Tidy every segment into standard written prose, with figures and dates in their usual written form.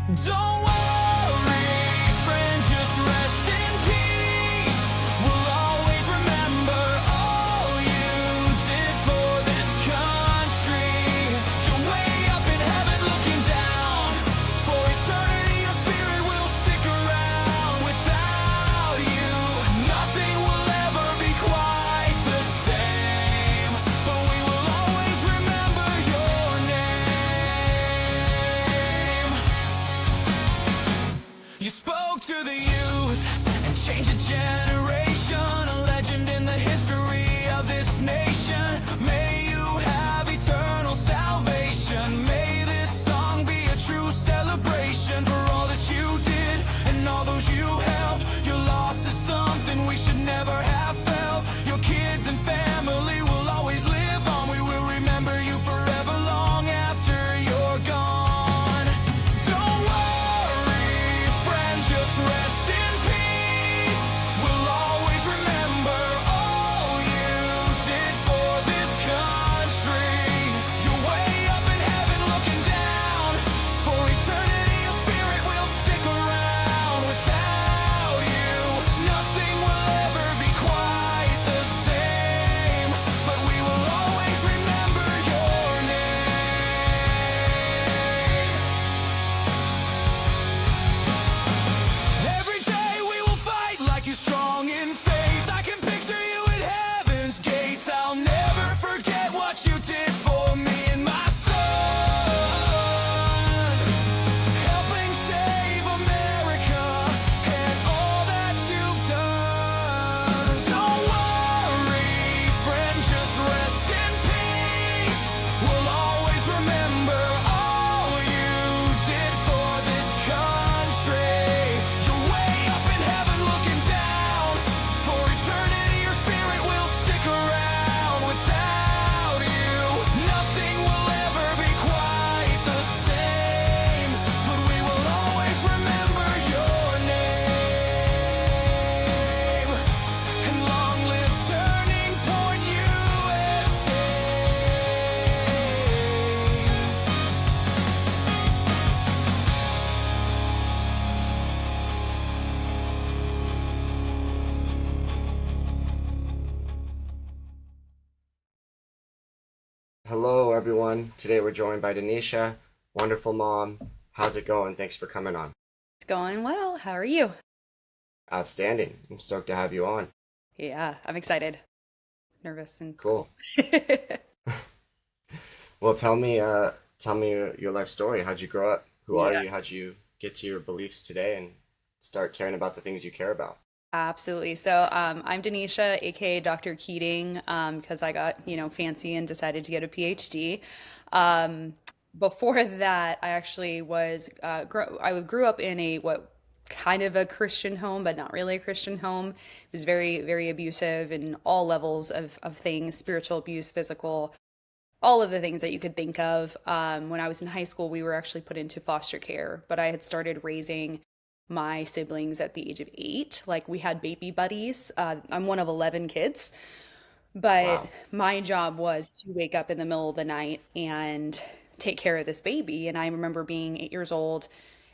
Don't worry, friend, just rest in peace. We'll always remember all you did for this country. You're way up in heaven looking down. For eternity, your spirit will stick around. Without you, nothing will ever be quite the same. But we will always remember your name. You spoke to the youth and changed a generation, a legend in the history of this nation. May you have eternal salvation. May this song be a true celebration for all that you did and all those you helped. Your loss is something we should never have felt. Your kids and family will always live on. We will remember you forever long after you're gone. Don't worry, friend, just rest in peace. We'll always remember all you did for this country. You're way up in heaven looking down. For eternity, your spirit will stick around. Without you, nothing will ever be quite the same. But we will always remember your name. Every day we will fight like you, strong in faith. I can picture you at heaven's gates. I'll never forget what you did for me and my son, helping save America and all that you've done. Don't worry, friend, just rest in peace. We'll always remember all you did for this country. You're way up in heaven looking down. For eternity, your spirit will stick around. Without you, nothing will ever be quite the same. But we will always remember your name. And long live Turning Point USA. Hello, everyone. Today we're joined by Danisha. Wonderful mom. How's it going? Thanks for coming on. It's going well. How are you? Outstanding. I'm stoked to have you on. Yeah, I'm excited. Nervous and Cool. Well, tell me your life story. How'd you grow up? Who are Yeah, you? How'd you get to your beliefs today and start caring about the things you care about? absolutely. So, I'm Denisha, aka Dr. Keating, because I got, fancy and decided to get a PhD. Um, Before that, I actually I grew up in a what kind of a Christian home, but not really a Christian home. It was very, very abusive in all levels of things, spiritual abuse, physical, all of the things that you could think of. When I was in high school, we were actually put into foster care, but I had started raising my siblings at the age of 8. Like we had baby buddies. I'm one of 11 kids, but Wow. my job was to wake up in the middle of the night and take care of this baby. And I remember being 8 years old,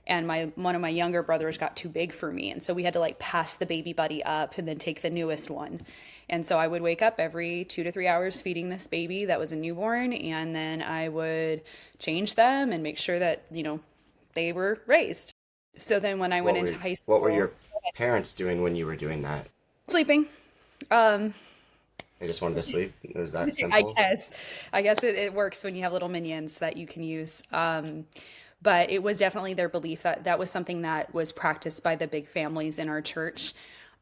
and my one of my younger brothers got too big for me, and so we had to like pass the baby buddy up and then take the newest one. And so I would wake up every 2 to 3 hours feeding this baby that was a newborn, and then I would change them and make sure that they were raised. So then when I went What into were high what were school, your parents doing when you were doing that? sleeping. Um, They just wanted to sleep? It was that I simple? guess. I guess it works when you have little minions that you can use. But it was definitely their belief that that was something that was practiced by the big families in our church.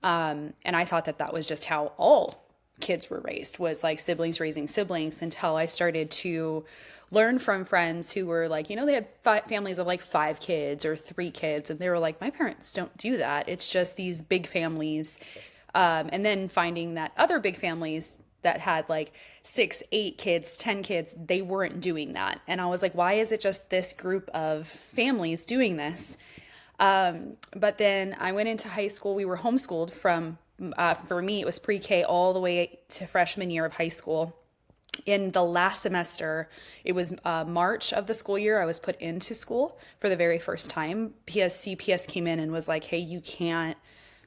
And I thought that that was just how all kids were raised, was like siblings raising siblings, until I started to learn from friends who were like, they had families of like 5 kids or 3 kids. And they were like, my parents don't do that. It's just these big families. And then finding that other big families that had like 6, 8 kids, 10 kids, they weren't doing that. And I was like, why is it just this group of families doing this? But then I went into high school. We were homeschooled from, for me, it was pre K all the way to freshman year of high school. In the last semester, it was March of the school year, I was put into school for the very first time because CPS came in and was like, hey, you can't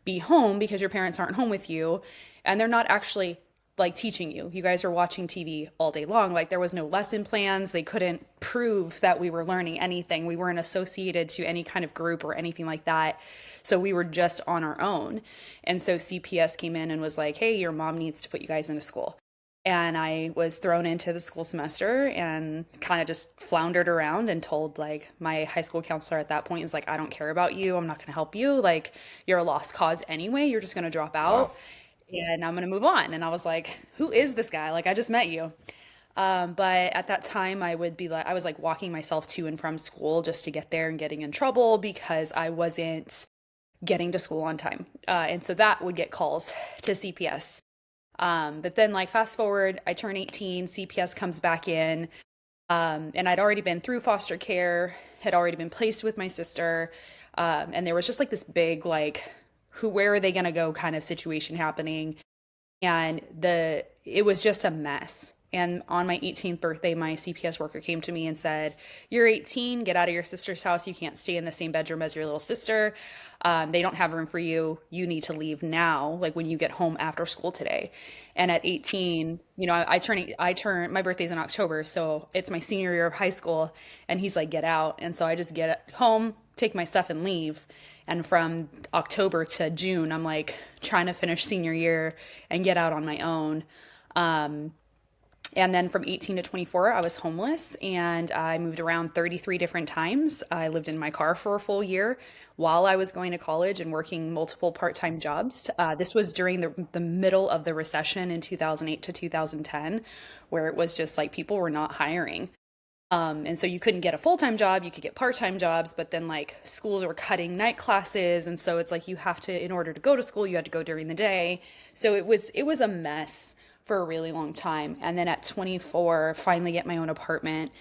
be home because your parents aren't home with you. And they're not actually like teaching you. You guys are watching TV all day long. Like there was no lesson plans. They couldn't prove that we were learning anything. We weren't associated to any kind of group or anything like that. So we were just on our own. And so CPS came in and was like, hey, your mom needs to put you guys into school. And I was thrown into the school semester and kind of just floundered around and told like my high school counselor at that point is like, I don't care about you. I'm not going to help you. Like you're a lost cause anyway. You're just going to drop Wow. out and I'm going to move on. And I was like, who is this guy? Like I just met you. But at that time I would be like, I was like walking myself to and from school just to get there and getting in trouble because I wasn't getting to school on time. And so that would get calls to CPS. But then like fast forward, I turn 18, CPS comes back in, and I'd already been through foster care, had already been placed with my sister. And there was just like this big, like, where are they going to go kind of situation happening. And it was just a mess. And on my 18th birthday, my CPS worker came to me and said, you're 18, get out of your sister's house. You can't stay in the same bedroom as your little sister. They don't have room for you. You need to leave now, like when you get home after school today. And at 18, you know, my birthday's in October, so it's my senior year of high school. And he's like, get out. And so I just get home, take my stuff and leave. And from October to June, I'm like trying to finish senior year and get out on my own. And then from 18 to 24, I was homeless and I moved around 33 different times. I lived in my car for a full year while I was going to college and working multiple part-time jobs. This was during the middle of the recession in 2008 to 2010, where it was just like people were not hiring. And so you couldn't get a full-time job, you could get part-time jobs, but then like schools were cutting night classes. And so it's like you have to, in order to go to school, you had to go during the day. So it was a mess for a really long time. And then at 24, finally get my own apartment.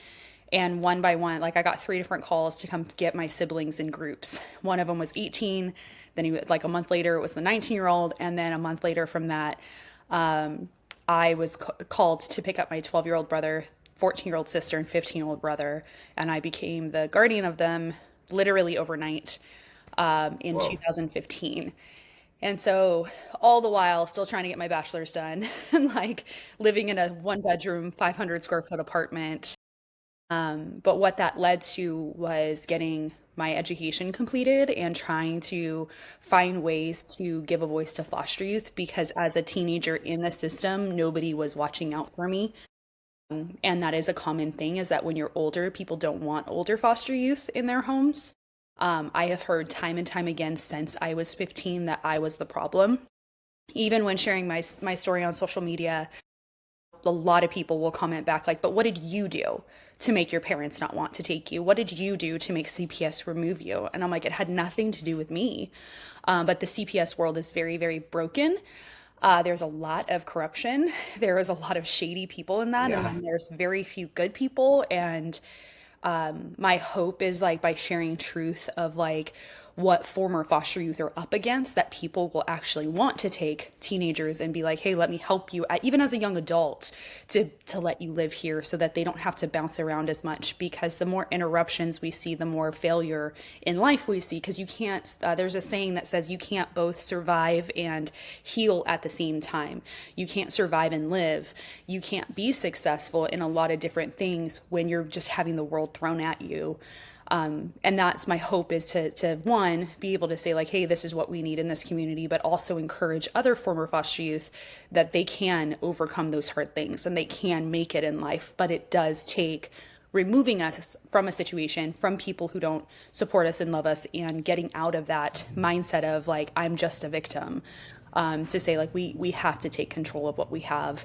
And one by one, like I got three different calls to come get my siblings in groups. One of them was 18. Then like a month later, it was the 19-year-old. And then a month later from that, I was called to pick up my 12-year-old brother, 14-year-old sister, and 15-year-old brother. And I became the guardian of them literally overnight in Whoa. 2015. And so all the while still trying to get my bachelor's done and like living in a one bedroom, 500 square foot apartment. But what that led to was getting my education completed and trying to find ways to give a voice to foster youth because as a teenager in the system, nobody was watching out for me. And that is a common thing is that when you're older, people don't want older foster youth in their homes. I have heard time and time again since I was 15 that I was the problem. Even when sharing my story on social media, a lot of people will comment back like, but what did you do to make your parents not want to take you? What did you do to make CPS remove you? And I'm like, it had nothing to do with me. But the CPS world is very, very broken. There's a lot of corruption. There is a lot of shady people in that. And Yeah. then there's very few good people. And my hope is like by sharing truth of like what former foster youth are up against, that people will actually want to take teenagers and be like, hey, let me help you, even as a young adult, to let you live here so that they don't have to bounce around as much. Because the more interruptions we see, the more failure in life we see. Because you can't, there's a saying that says you can't both survive and heal at the same time. You can't survive and live. You can't be successful in a lot of different things when you're just having the world thrown at you. And that's my hope is to one, be able to say like, hey, this is what we need in this community, but also encourage other former foster youth that they can overcome those hard things and they can make it in life. But it does take removing us from a situation, from people who don't support us and love us, and getting out of that mindset of like, I'm just a victim. To say like, we have to take control of what we have,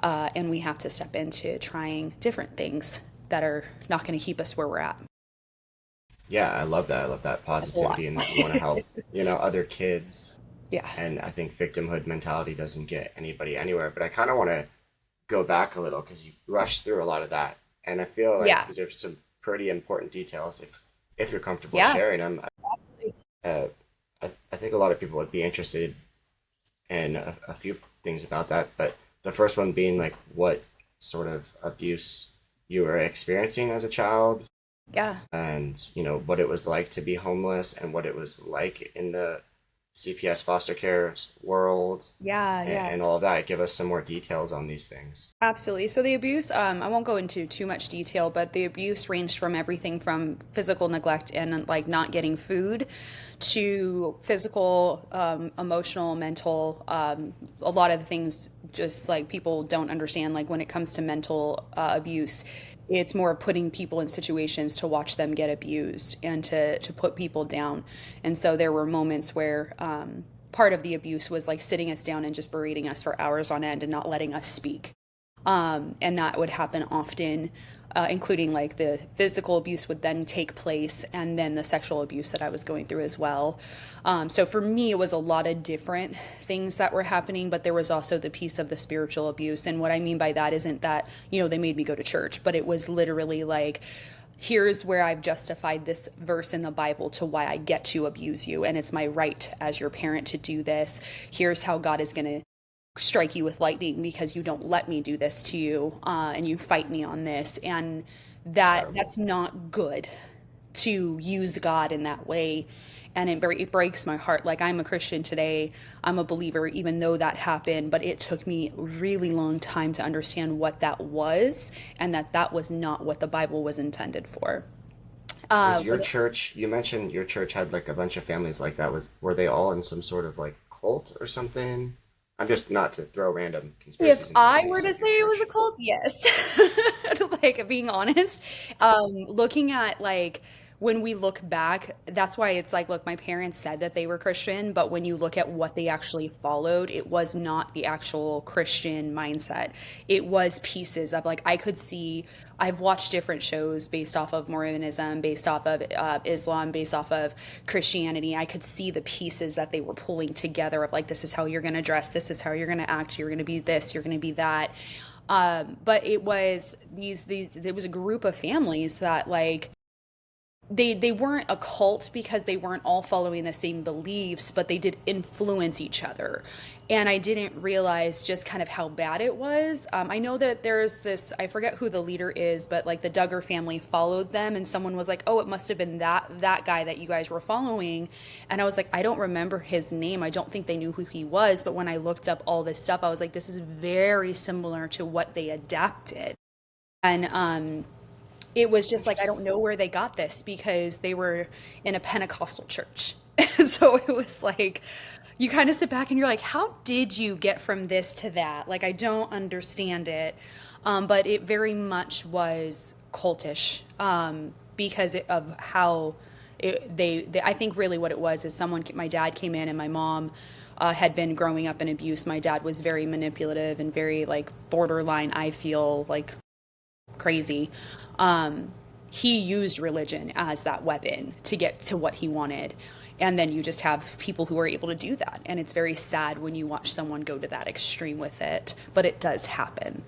and we have to step into trying different things that are not going to keep us where we're at. Yeah, I love that. I love that That's a lot. positivity and that you want to help, other kids. Yeah. And I think victimhood mentality doesn't get anybody anywhere. But I kind of want to go back a little because you rushed through a lot of that. And I feel like Yeah. these are some pretty important details if you're comfortable Yeah. sharing them. Absolutely. I think a lot of people would be interested in a few things about that. But the first one being like, what sort of abuse you were experiencing as a child, Yeah. and what it was like to be homeless and what it was like in the CPS foster care world, Yeah, yeah. and all of that. Give us some more details on these things. Absolutely. So the abuse, I won't go into too much detail, but the abuse ranged from everything from physical neglect and like not getting food to physical, emotional, mental, a lot of the things just like people don't understand. Like when it comes to mental abuse, it's more putting people in situations to watch them get abused and to put people down. And so there were moments where part of the abuse was like sitting us down and just berating us for hours on end and not letting us speak. And that would happen often, including like the physical abuse would then take place, and then the sexual abuse that I was going through as well. So for me, it was a lot of different things that were happening, but there was also the piece of the spiritual abuse. And what I mean by that isn't that, they made me go to church, but it was literally like, here's where I've justified this verse in the Bible to why I get to abuse you. And it's my right as your parent to do this. Here's how God is going to strike you with lightning because you don't let me do this to you, and you fight me on this, and Terrible. that's not good to use God in that way. And it breaks my heart. Like, I'm a Christian today, I'm a believer, even though that happened, but it took me a really long time to understand what that was, and that was not what the Bible was intended for. Was your But church, you mentioned your church had like a bunch of families like that. Were they all in some sort of like cult or something? I'm just not to throw random if conspiracies into the I were mix to of say your it was a church. cult, yes. Like being honest, looking at like when we look back, that's why it's like, look, my parents said that they were Christian, but when you look at what they actually followed, it was not the actual Christian mindset. It was pieces of like, I could see, I've watched different shows based off of Mormonism, based off of Islam, based off of Christianity. I could see the pieces that they were pulling together of like, this is how you're going to dress, this is how you're going to act, you're going to be this, you're going to be that. But it was these it was a group of families that like they weren't a cult because they weren't all following the same beliefs, but they did influence each other. And I didn't realize just kind of how bad it was. I know that there's this, I forget who the leader is, but like the Duggar family followed them, and someone was like, "Oh, it must have been that guy that you guys were following." And I was like, "I don't remember his name. I don't think they knew who he was." But when I looked up all this stuff, I was like, "This is very similar to what they adapted." And it was just like, I don't Interesting. know where they got this because they were in a Pentecostal church. So it was like, you kind of sit back and you're like, how did you get from this to that? Like, I don't understand it. But it very much was cultish, because of how I think really what it was is my dad came in and my mom had been growing up in abuse. My dad was very manipulative and very like borderline, I feel like crazy. Um, he used religion as that weapon to get to what he wanted. And then you just have people who are able to do that. And it's very sad when you watch someone go to that extreme with it, but it does happen.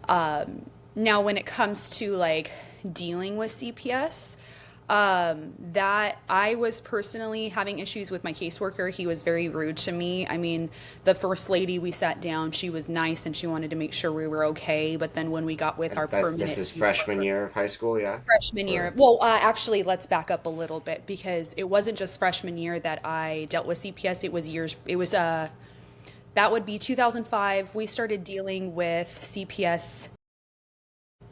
Now, when it comes to like dealing with CPS, that I was personally having issues with my caseworker. He was very rude to me. I mean, the first lady we sat down, she was nice and she wanted to make sure we were okay. But then when we got with our And that this permanent is freshman caseworker, year of high school, yeah? freshman year, Or well, actually, let's back up a little bit because it wasn't just freshman year that I dealt with CPS. It was years, it was, that would be 2005. We started dealing with CPS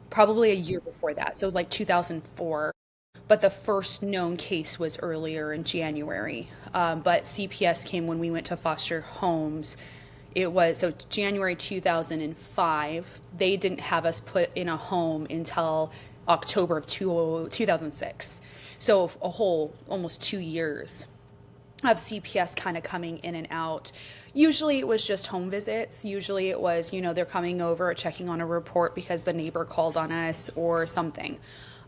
probably a year before that. So like 2004. But the first known case was earlier in January. But CPS came when we went to foster homes. It was so January 2005. They didn't have us put in a home until October of 2006. So a whole almost 2 years of CPS kind of coming in and out. Usually it was just home visits. Usually it was, they're coming over, checking on a report because the neighbor called on us or something.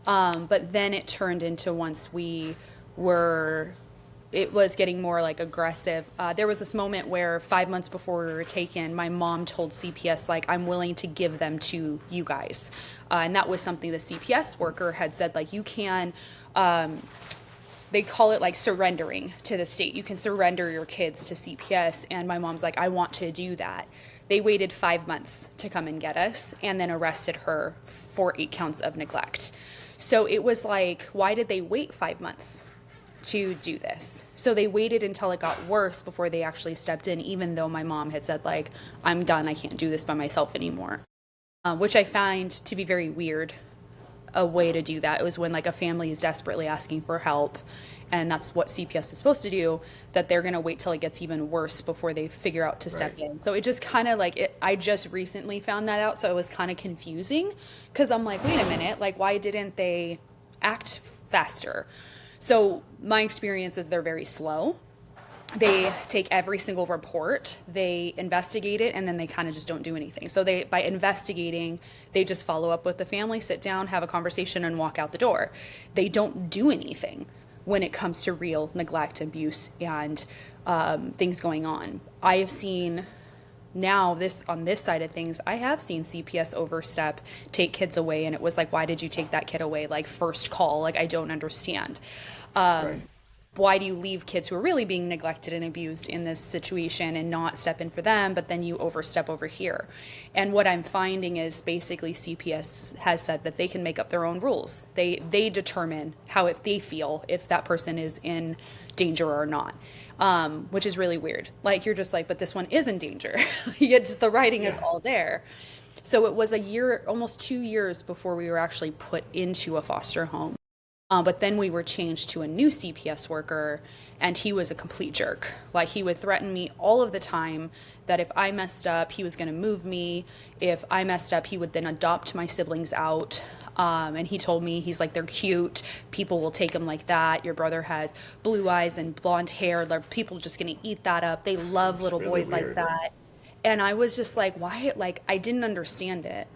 But then it turned into once were, it was getting more like aggressive. There was this moment where 5 months before we were taken, my mom told CPS, like, I'm willing to give them to you guys. And that was something the CPS worker had said, like, you can, they call it like surrendering to the state. You can surrender your kids to CPS. And my mom's like, I want to do that. They waited 5 months to come and get us and then arrested her for 8 counts of neglect. So it was like, why did they wait 5 months to do this? So they waited until it got worse before they actually stepped in, even though my mom had said, like, I'm done, I can't do this by myself anymore. Which I find to be very weird, a way to do that. It was when like a family is desperately asking for help, and that's what CPS is supposed to do, that they're going to wait till it gets even worse before they figure out to step in. So it just kind of like I just recently found that out, so it was kind of confusing because I'm like, wait a minute, like why didn't they act faster? So my experience is they're very slow. They take every single report, they investigate it, and then they kind of just don't do anything. So they, by investigating, they just follow up with the family, sit down, have a conversation, and walk out the door. They don't do anything when it comes to real neglect, abuse, and things going on. I have seen now this on this side of things, I have seen CPS overstep, take kids away, and it was like, why did you take that kid away? Like first call, like I don't understand. Right. Why do you leave kids who are really being neglected and abused in this situation and not step in for them, but then you overstep over here? And what I'm finding is basically CPS has said that they can make up their own rules. They determine how if they feel if that person is in danger or not, which is really weird. Like you're just like, but this one is in danger. It's the writing is all there. So it was a year, almost 2 years before we were actually put into a foster home. But then we were changed to a new CPS worker, and he was a complete jerk. Like he would threaten me all of the time that if I messed up, he was going to move me. If I messed up, he would then adopt my siblings out. And he told me, he's like, they're cute. People will take them like that. Your brother has blue eyes and blonde hair. People are just going to eat that up. They love little really boys weird. like that. And I was just like, why? Like, I didn't understand it.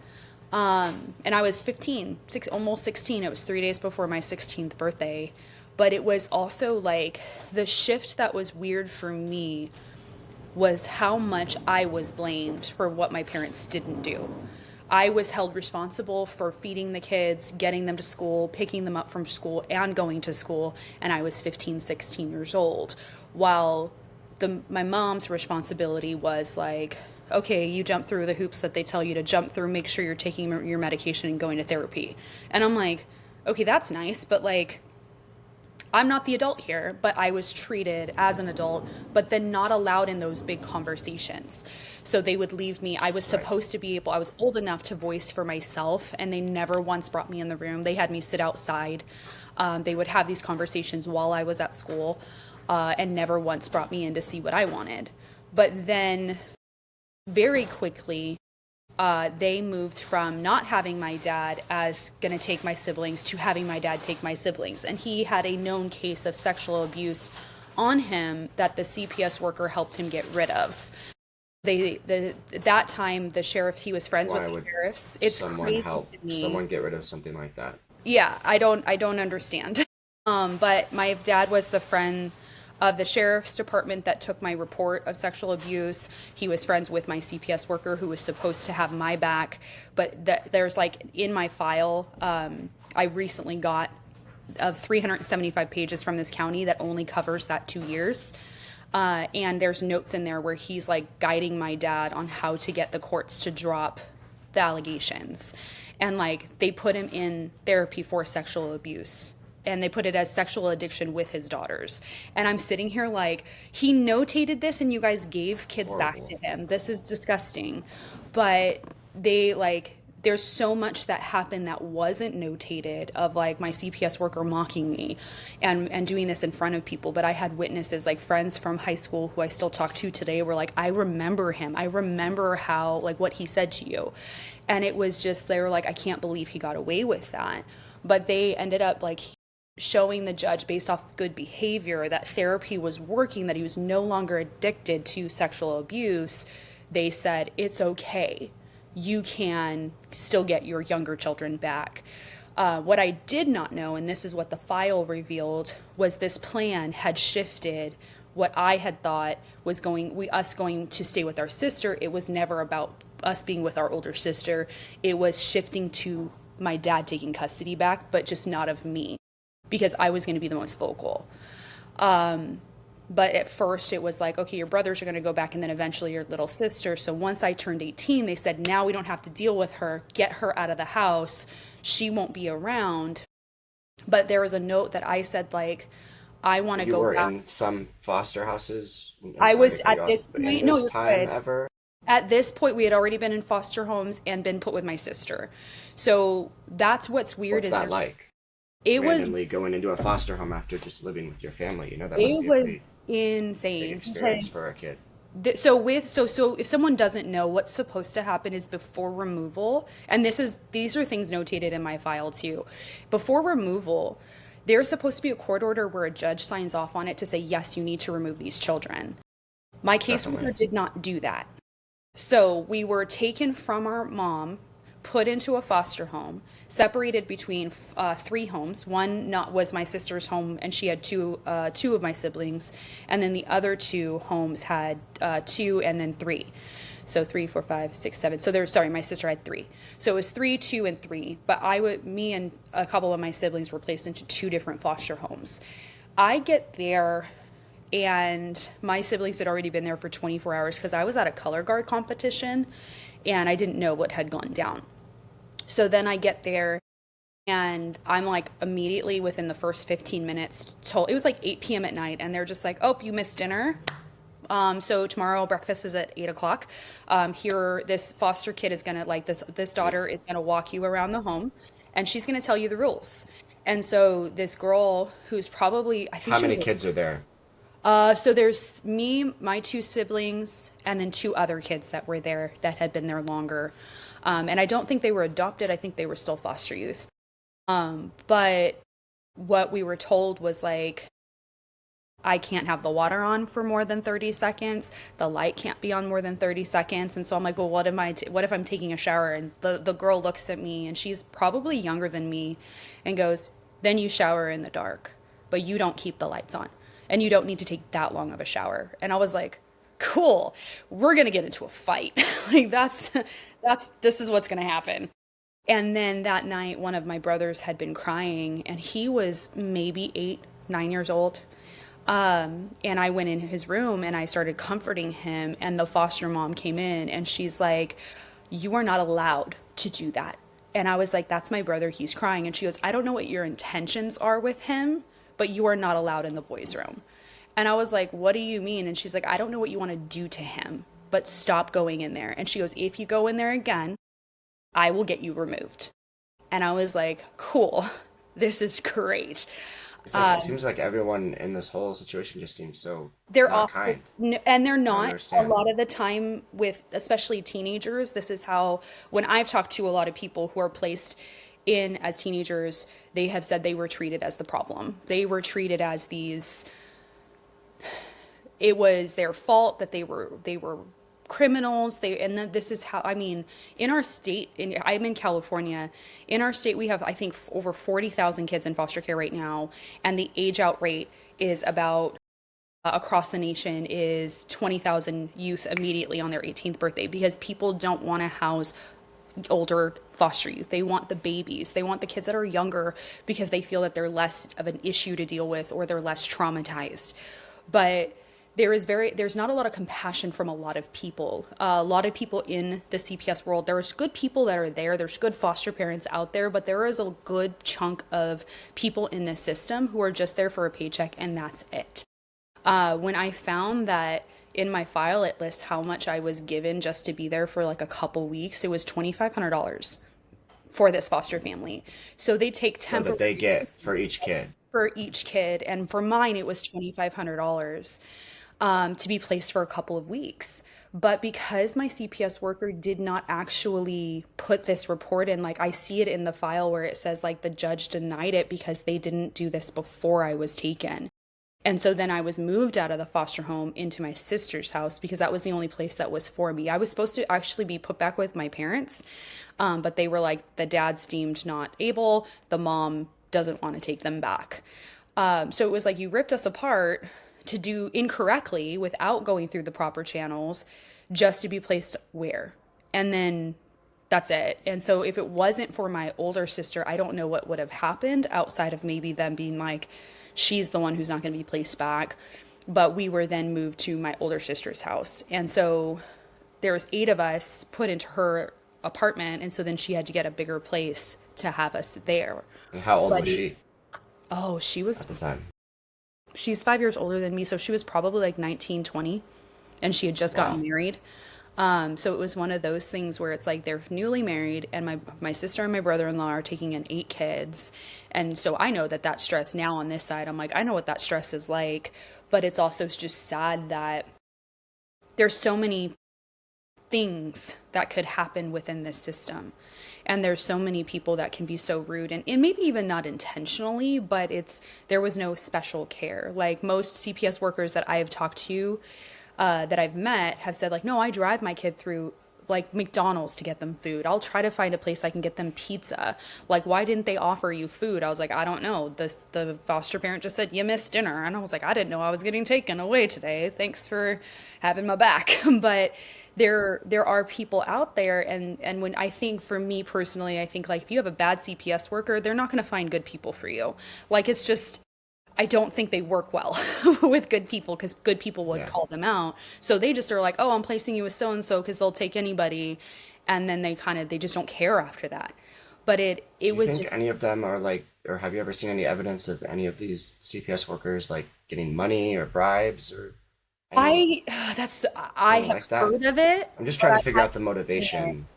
And I was 15, almost 16. It was 3 days before my 16th birthday. But it was also like the shift that was weird for me was how much I was blamed for what my parents didn't do. I was held responsible for feeding the kids, getting them to school, picking them up from school, and going to school. And I was 15, 16 years old. While my mom's responsibility was like, okay, you jump through the hoops that they tell you to jump through, make sure you're taking your medication and going to therapy. And I'm like, okay, that's nice, but like, I'm not the adult here, but I was treated as an adult, but then not allowed in those big conversations. So they would leave me. I was supposed to be able, I was old enough to voice for myself, and they never once brought me in the room. They had me sit outside. They would have these conversations while I was at school, and never once brought me in to see what I wanted. But then very quickly, they moved from not having my dad as going to take my siblings to having my dad take my siblings. And he had a known case of sexual abuse on him that the CPS worker helped him get rid of. That time, the sheriff, he was friends with the sheriffs. It's someone crazy help to me. someone get rid of something like that? Yeah, I don't understand. But my dad was the friend of the sheriff's department that took my report of sexual abuse. He was friends with my CPS worker who was supposed to have my back. But there's like in my file, I recently got of 375 pages from this county that only covers that 2 years. And there's notes in there where he's like guiding my dad on how to get the courts to drop the allegations. And like they put him in therapy for sexual abuse. And they put it as sexual addiction with his daughters. And I'm sitting here like, he notated this and you guys gave kids back to him. This is disgusting. But they like, there's so much that happened that wasn't notated of like my CPS worker mocking me and doing this in front of people. But I had witnesses, like friends from high school who I still talk to today, were like, I remember him. I remember how, like what he said to you. And it was just, they were like, I can't believe he got away with that. But they ended up like showing the judge based off good behavior that therapy was working, that he was no longer addicted to sexual abuse. They said, it's okay. You can still get your younger children back. What I did not know, and this is what the file revealed, was this plan had shifted. What I had thought was us going to stay with our sister. It was never about us being with our older sister. It was shifting to my dad taking custody back, but just not of me, because I was going to be the most vocal. But at first it was like, okay, your brothers are going to go back and then eventually your little sister. So once I turned 18, they said, now we don't have to deal with her. Get her out of the house. She won't be around. But there was a note that I said, like, I want to You go were back. in some foster houses. I'm I sorry to was cut you at off, this but in point, no, this you're time good. ever, At this point, we had already been in foster homes and been put with my sister. So that's what's weird what's is that there's, like? it was, Randomly going into a foster home after just living with your family. You know, that must it be a was pretty big insane experience because for a kid. so if someone doesn't know, what's supposed to happen is before removal, and these are things notated in my file too. Before removal, there's supposed to be a court order where a judge signs off on it to say, yes, you need to remove these children. My Definitely. caseworker did not do that. So we were taken from our mom, put into a foster home, separated between three homes. One not was my sister's home, and she had two of my siblings, and then the other two homes had two and then three. So three, four, five, six, seven. So there's sorry, my sister had three. So it was three, two, and three. But me and a couple of my siblings were placed into two different foster homes. I get there and my siblings had already been there for 24 hours because I was at a color guard competition and I didn't know what had gone down. So then I get there and I'm like immediately within the first 15 minutes told it was like 8 p.m. at night and they're just like, oh, you missed dinner. So tomorrow breakfast is at 8 o'clock. Here, this foster kid is gonna like this daughter is gonna walk you around the home and she's gonna tell you the rules. And so this girl who's probably I think How she many was kids are there? so there's me, my two siblings, and then two other kids that were there that had been there longer. And I don't think they were adopted. I think they were still foster youth. But what we were told was like, I can't have the water on for more than 30 seconds. The light can't be on more than 30 seconds. And so I'm like, well, what if I'm taking a shower? And the girl looks at me and she's probably younger than me and goes, then you shower in the dark, but you don't keep the lights on and you don't need to take that long of a shower. And I was like, cool, we're going to get into a fight. Like this is what's going to happen. And then that night, one of my brothers had been crying and he was maybe 8, 9 years old. And I went in his room and I started comforting him, and the foster mom came in and she's like, you are not allowed to do that. And I was like, that's my brother. He's crying. And she goes, I don't know what your intentions are with him, but you are not allowed in the boys' room. And I was like, what do you mean? And she's like, I don't know what you want to do to him, but stop going in there. And she goes, if you go in there again, I will get you removed. And I was like, cool, this is great. It's like it seems like everyone in this whole situation just seems so They're not awful. kind. And they're I don't not. A understand. lot of the time, with especially teenagers, this is how, when I've talked to a lot of people who are placed in as teenagers, they have said they were treated as the problem. They were treated as these, it was their fault that they were criminals. And then this is how, I mean, in our state, I'm in California. In our state, we have, I think, over 40,000 kids in foster care right now. And the age out rate is about across the nation is 20,000 youth immediately on their 18th birthday because people don't want to house older foster youth. They want the babies. They want the kids that are younger because they feel that they're less of an issue to deal with or they're less traumatized. But there's not a lot of compassion from a lot of people. A lot of people in the CPS world, there's good people that are there. There's good foster parents out there, but there is a good chunk of people in this system who are just there for a paycheck and that's it. When I found that in my file, it lists how much I was given just to be there for like a couple weeks. It was $2,500 for this foster family. So they take So that temporary they get for each kid. for each kid. And for mine, it was $2,500 to be placed for a couple of weeks. But because my CPS worker did not actually put this report in, like I see it in the file where it says like the judge denied it because they didn't do this before I was taken. And so then I was moved out of the foster home into my sister's house because that was the only place that was for me. I was supposed to actually be put back with my parents, but they were like, the dad's deemed not able, the mom doesn't want to take them back. So it was like you ripped us apart to do incorrectly without going through the proper channels just to be placed where? And then that's it. And so if it wasn't for my older sister, I don't know what would have happened outside of maybe them being like, she's the one who's not going to be placed back. but we were then moved to my older sister's house. And so there was 8 of us put into her apartment, and so then she had to get a bigger place to have us there. And how old But was she oh, at the time? she's 5 years older than me, so she was probably like 19, 20, and she had just gotten Wow. married. So it was one of those things where it's like they're newly married, and my sister and my brother-in-law are taking in 8 kids. And so I know that stress now on this side, I'm like, I know what that stress is like, but it's also just sad that there's so many things that could happen within this system. And there's so many people that can be so rude, and maybe even not intentionally, but there was no special care. Like most CPS workers that I have talked to, that I've met have said like, no, I drive my kid through like McDonald's to get them food. I'll try to find a place I can get them pizza. Like, why didn't they offer you food? I was like, I don't know. The foster parent just said you missed dinner, and I was like, I didn't know I was getting taken away today. Thanks for having my back. But there are people out there, and when I think, for me personally, I think like if you have a bad CPS worker, they're not going to find good people for you. Like, it's just, I don't think they work well with good people, because good people would Yeah. call them out. So they just are like, oh, I'm placing you with so and so because they'll take anybody, and then they just don't care after that. But Do it you was think just, any of them are like, or have you ever seen any evidence of any of these CPS workers like getting money or bribes or any I that's I anything have like that? heard of it, I'm just but trying I to figure out the haven't seen it. motivation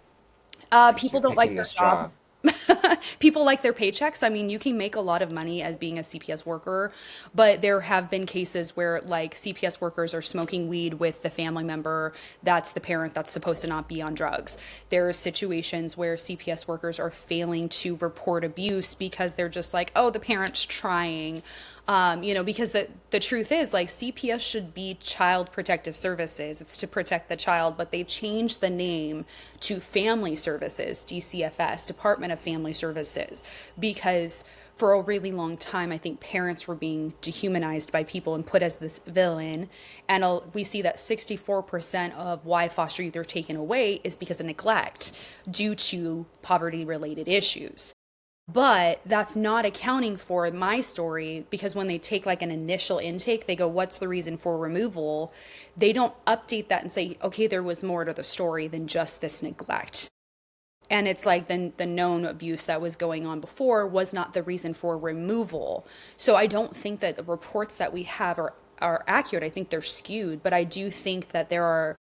People into don't like picking their this job. job. People like their paychecks. I mean, you can make a lot of money as being a CPS worker, but there have been cases where like CPS workers are smoking weed with the family member that's the parent that's supposed to not be on drugs. There are situations where CPS workers are failing to report abuse because they're just like, oh, the parent's trying. Because the truth is, like, CPS should be Child Protective Services. It's to protect the child, but they've changed the name to Family Services, DCFS, Department of Family Services, because for a really long time, I think parents were being dehumanized by people and put as this villain. And we see that 64% of why foster youth are taken away is because of neglect due to poverty related issues. But that's not accounting for my story, because when they take like an initial intake, they go, what's the reason for removal? They don't update that and say, okay, there was more to the story than just this neglect. And it's like the known abuse that was going on before was not the reason for removal. So I don't think that the reports that we have are accurate. I think they're skewed, but I do think that there are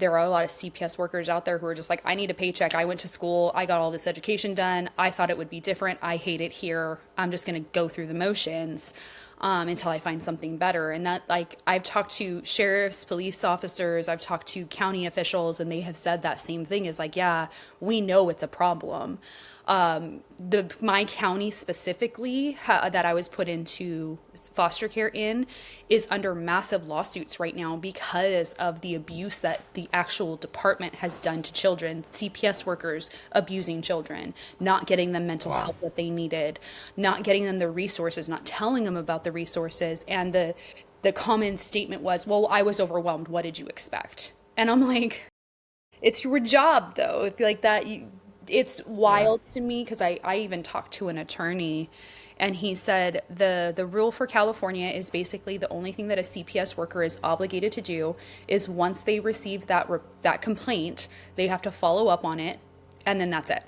a lot of CPS workers out there who are just like, I need a paycheck. I went to school. I got all this education done. I thought it would be different. I hate it here. I'm just going to go through the motions until I find something better. And that, like, I've talked to sheriffs, police officers, I've talked to county officials, and they have said that same thing is like, yeah, we know it's a problem. My county specifically that I was put into foster care in is under massive lawsuits right now because of the abuse that the actual department has done to children. CPS workers abusing children, not getting them mental Wow. help that they needed, not getting them the resources, not telling them about the resources. And the common statement was, well, I was overwhelmed, what did you expect? And I'm like, it's your job though. If like that, it's Yeah. wild to me, because I even talked to an attorney, and he said the rule for California is basically the only thing that a CPS worker is obligated to do is once they receive that complaint, they have to follow up on it, and then that's it.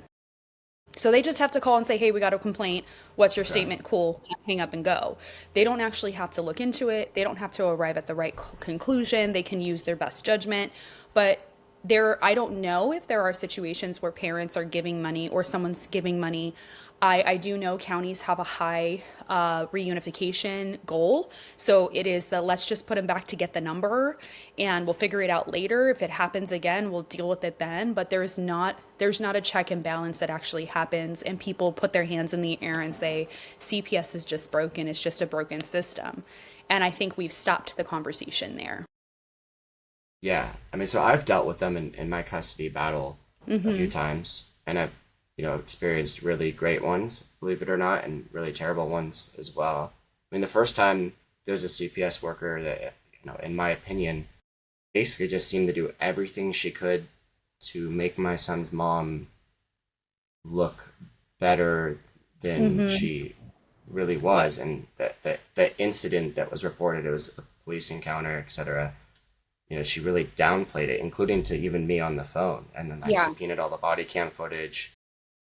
So they just have to call and say, hey, we got a complaint. What's your Okay. statement? Cool. Hang up and go. They don't actually have to look into it. They don't have to arrive at the right conclusion. They can use their best judgment. But I don't know if there are situations where parents are giving money or someone's giving money. I do know counties have a high reunification goal. So it is the let's just put them back to get the number, and we'll figure it out later. If it happens again, we'll deal with it then. But there's not a check and balance that actually happens, and people put their hands in the air and say CPS is just broken. It's just a broken system. And I think we've stopped the conversation there. Yeah. I mean, so I've dealt with them in my custody battle a few times, and I've, experienced really great ones, believe it or not, and really terrible ones as well. I mean, the first time there was a CPS worker that, in my opinion, basically just seemed to do everything she could to make my son's mom look better than Mm-hmm. she really was, and the incident that was reported, it was a police encounter, etc. You know, she really downplayed it, including to even me on the phone. And then I Yeah. subpoenaed all the body cam footage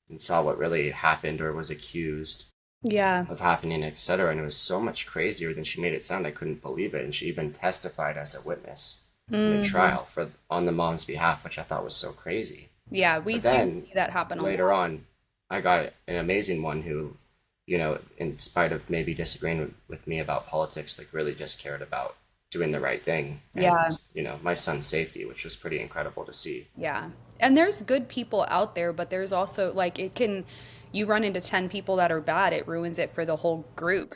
and saw what really happened or was accused Yeah. of happening, etc. And it was so much crazier than she made it sound. I couldn't believe it. And she even testified as a witness in the Hmm. trial for on the mom's behalf, which I thought was so crazy. Yeah, we But do then see that happen a later lot. on, I got an amazing one who, you know, in spite of maybe disagreeing with me about politics, like really just cared about doing the right thing Yeah. and, you know, my son's safety, which was pretty incredible to see. Yeah. And there's good people out there, but there's also like you run into 10 people that are bad, it ruins it for the whole group.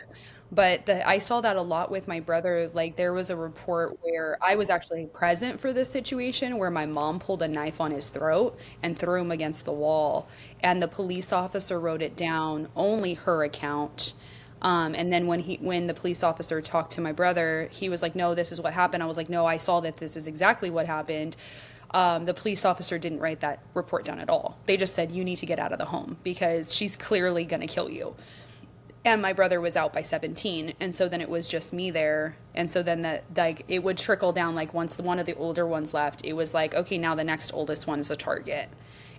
But I saw that a lot with my brother. Like there was a report where I was actually present for this situation where my mom pulled a knife on his throat and threw him against the wall. And the police officer wrote it down, only her account. And then when the police officer talked to my brother, he was like, "No, this is what happened." I was like, "No, I saw that this is exactly what happened." The police officer didn't write that report down at all. They just said, "You need to get out of the home because she's clearly going to kill you." And my brother was out by 17, and so then it was just me there. And so then that like it would trickle down, like once one of the older ones left, it was like, okay, now the next oldest one is a target.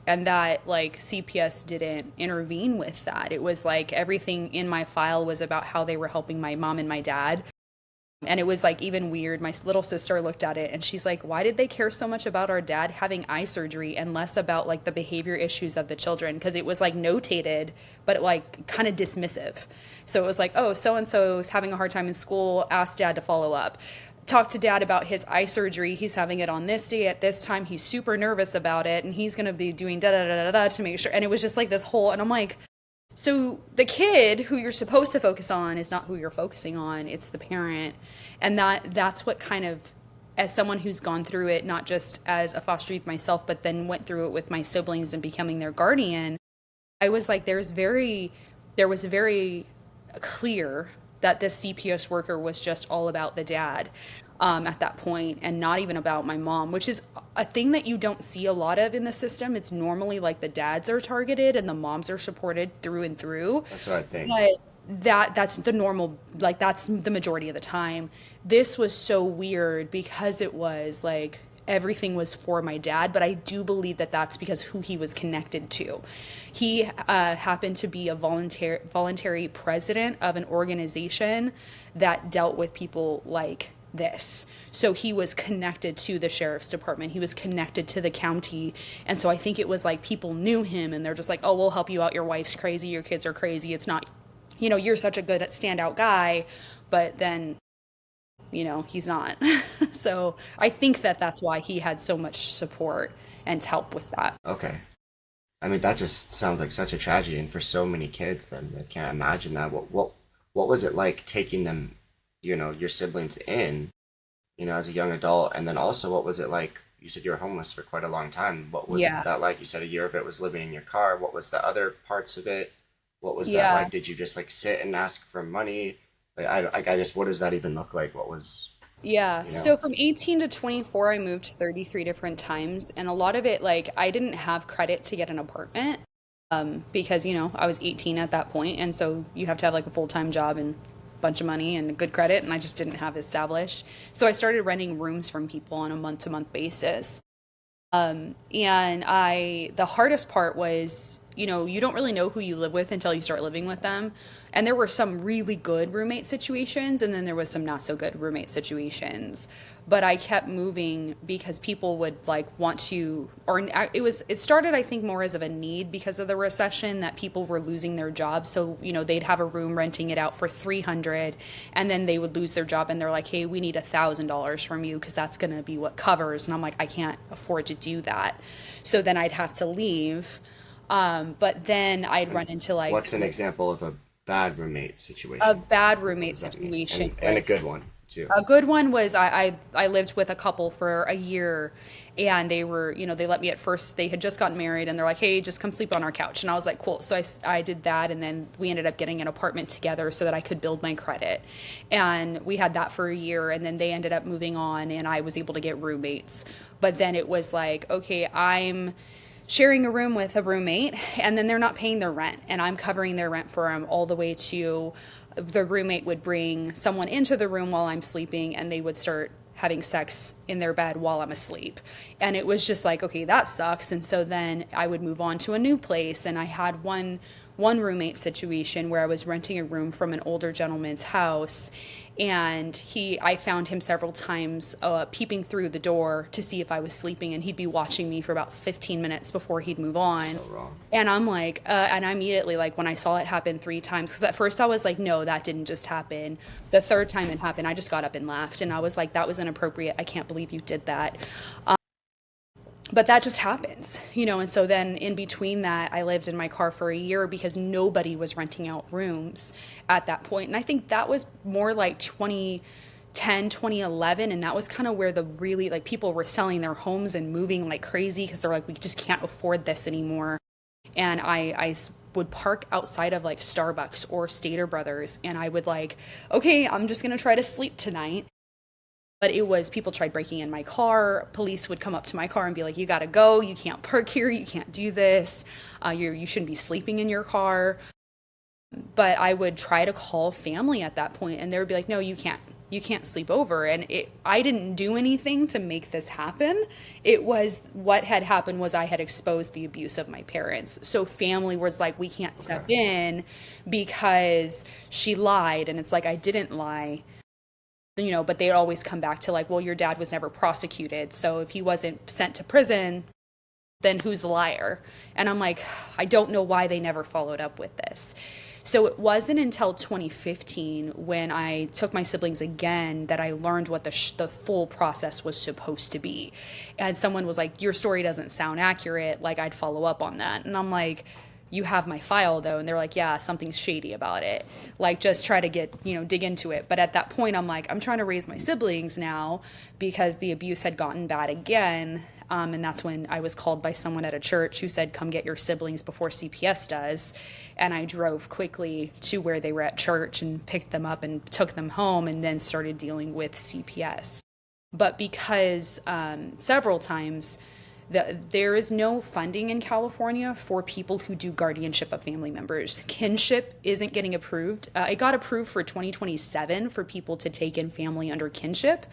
And that like CPS didn't intervene with that. It was like everything in my file was about how they were helping my mom and my dad. And it was like even weird. My little sister looked at it and she's like, "Why did they care so much about our dad having eye surgery and less about like the behavior issues of the children?" Because it was like notated, but like kind of dismissive. So it was like, "Oh, so and so is having a hard time in school. Ask dad to follow up. Talk to dad about his eye surgery. He's having it on this day at this time. He's super nervous about it and he's going to be doing da da da da da to make sure." And it was just like this whole, and I'm like, so the kid who you're supposed to focus on is not who you're focusing on. It's the parent. And that's what kind of, as someone who's gone through it, not just as a foster youth myself, but then went through it with my siblings and becoming their guardian, I was like, there was very clear that this CPS worker was just all about the dad at that point and not even about my mom, which is a thing that you don't see a lot of in the system. It's normally like the dads are targeted and the moms are supported through and through. That's what I think. But that's the normal, like that's the majority of the time. This was so weird because it was like everything was for my dad, but I do believe that that's because who he was connected to. He happened to be a voluntary president of an organization that dealt with people like this. So he was connected to the sheriff's department. He was connected to the county. And so I think it was like people knew him and they're just like, "Oh, we'll help you out. Your wife's crazy. Your kids are crazy. It's not, you're such a good standout guy." But then, he's not. So I think that that's why he had so much support and help with that. Okay. I mean, that just sounds like such a tragedy, and for so many kids, then I can't imagine that. What was it like taking them, you know, your siblings in, you know, as a young adult, and then also what was it like? You said you were homeless for quite a long time. What was Yeah. that like? You said a year of it was living in your car. What was the other parts of it? What was that Yeah. like? Did you just like sit and ask for money? I guess what does that even look like? What was, Yeah. you know? So from 18 to 24, I moved 33 different times. And a lot of it, like, I didn't have credit to get an apartment because, I was 18 at that point. And so you have to have like a full time job and a bunch of money and good credit. And I just didn't have established. So I started renting rooms from people on a month to month basis. And the hardest part was, you don't really know who you live with until you start living with them. And there were some really good roommate situations, and then there was some not so good roommate situations. But I kept moving because people would like want to, or it started, I think, more as of a need because of the recession that people were losing their jobs. So, they'd have a room renting it out for 300 and then they would lose their job and they're like, "Hey, we need $1,000 from you because that's going to be what covers." And I'm like, "I can't afford to do that." So then I'd have to leave. But then I'd run into like What's an example of a bad roommate a situation? bad What roommate does that mean? situation. And a good one too. A good one was I lived with a couple for a year and they were, they let me at first, they had just gotten married and they're like, "Hey, just come sleep on our couch." And I was like, "Cool." So I did that and then we ended up getting an apartment together so that I could build my credit. And we had that for a year and then they ended up moving on and I was able to get roommates. But then it was like, okay, I'm sharing a room with a roommate, and then they're not paying their rent, and I'm covering their rent for them all the way to the roommate would bring someone into the room while I'm sleeping, and they would start having sex in their bed while I'm asleep. And it was just like, okay, that sucks. And so then I would move on to a new place, and I had one roommate situation where I was renting a room from an older gentleman's house, and I found him several times peeping through the door to see if I was sleeping, and he'd be watching me for about 15 minutes before he'd move on. So wrong. And I'm like, and I immediately, like, when I saw it happen 3 times, because at first I was like, no, that didn't just happen. The third time it happened, I just got up and laughed, and I was like, that was inappropriate. I can't believe you did that. But that just happens, and so then in between that, I lived in my car for a year because nobody was renting out rooms at that point. And I think that was more like 2010, 2011, and that was kind of where the really, like, people were selling their homes and moving like crazy because they're like, we just can't afford this anymore. And I would park outside of like Starbucks or Stater Brothers, and I would like, okay, I'm just gonna try to sleep tonight. But it was, people tried breaking in my car. Police would come up to my car and be like, you gotta go, you can't park here, you can't do this, you shouldn't be sleeping in your car. But I would try to call family at that point, and they would be like, no, you can't sleep over. And I didn't do anything to make this happen. It was, what had happened was I had exposed the abuse of my parents. So family was like, we can't step in because she lied. And it's like, I didn't lie. But they would always come back to like, well, your dad was never prosecuted, so if he wasn't sent to prison, then who's the liar? And I'm like, I don't know why they never followed up with this. So it wasn't until 2015 when I took my siblings again that I learned what the full process was supposed to be. And someone was like, your story doesn't sound accurate, like I'd follow up on that. And I'm like, you have my file though. And they're like, yeah, something's shady about it. Like, just try to dig into it. But at that point, I'm like, I'm trying to raise my siblings now because the abuse had gotten bad again. And that's when I was called by someone at a church who said, come get your siblings before CPS does. And I drove quickly to where they were at church and picked them up and took them home, and then started dealing with CPS. But because several times, there is no funding in California for people who do guardianship of family members. Kinship isn't getting approved. It got approved for 2027 for people to take in family under kinship,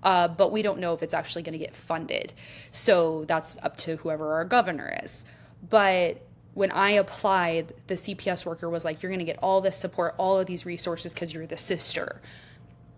but we don't know if it's actually going to get funded. So that's up to whoever our governor is. But when I applied, the CPS worker was like, you're going to get all this support, all of these resources because you're the sister.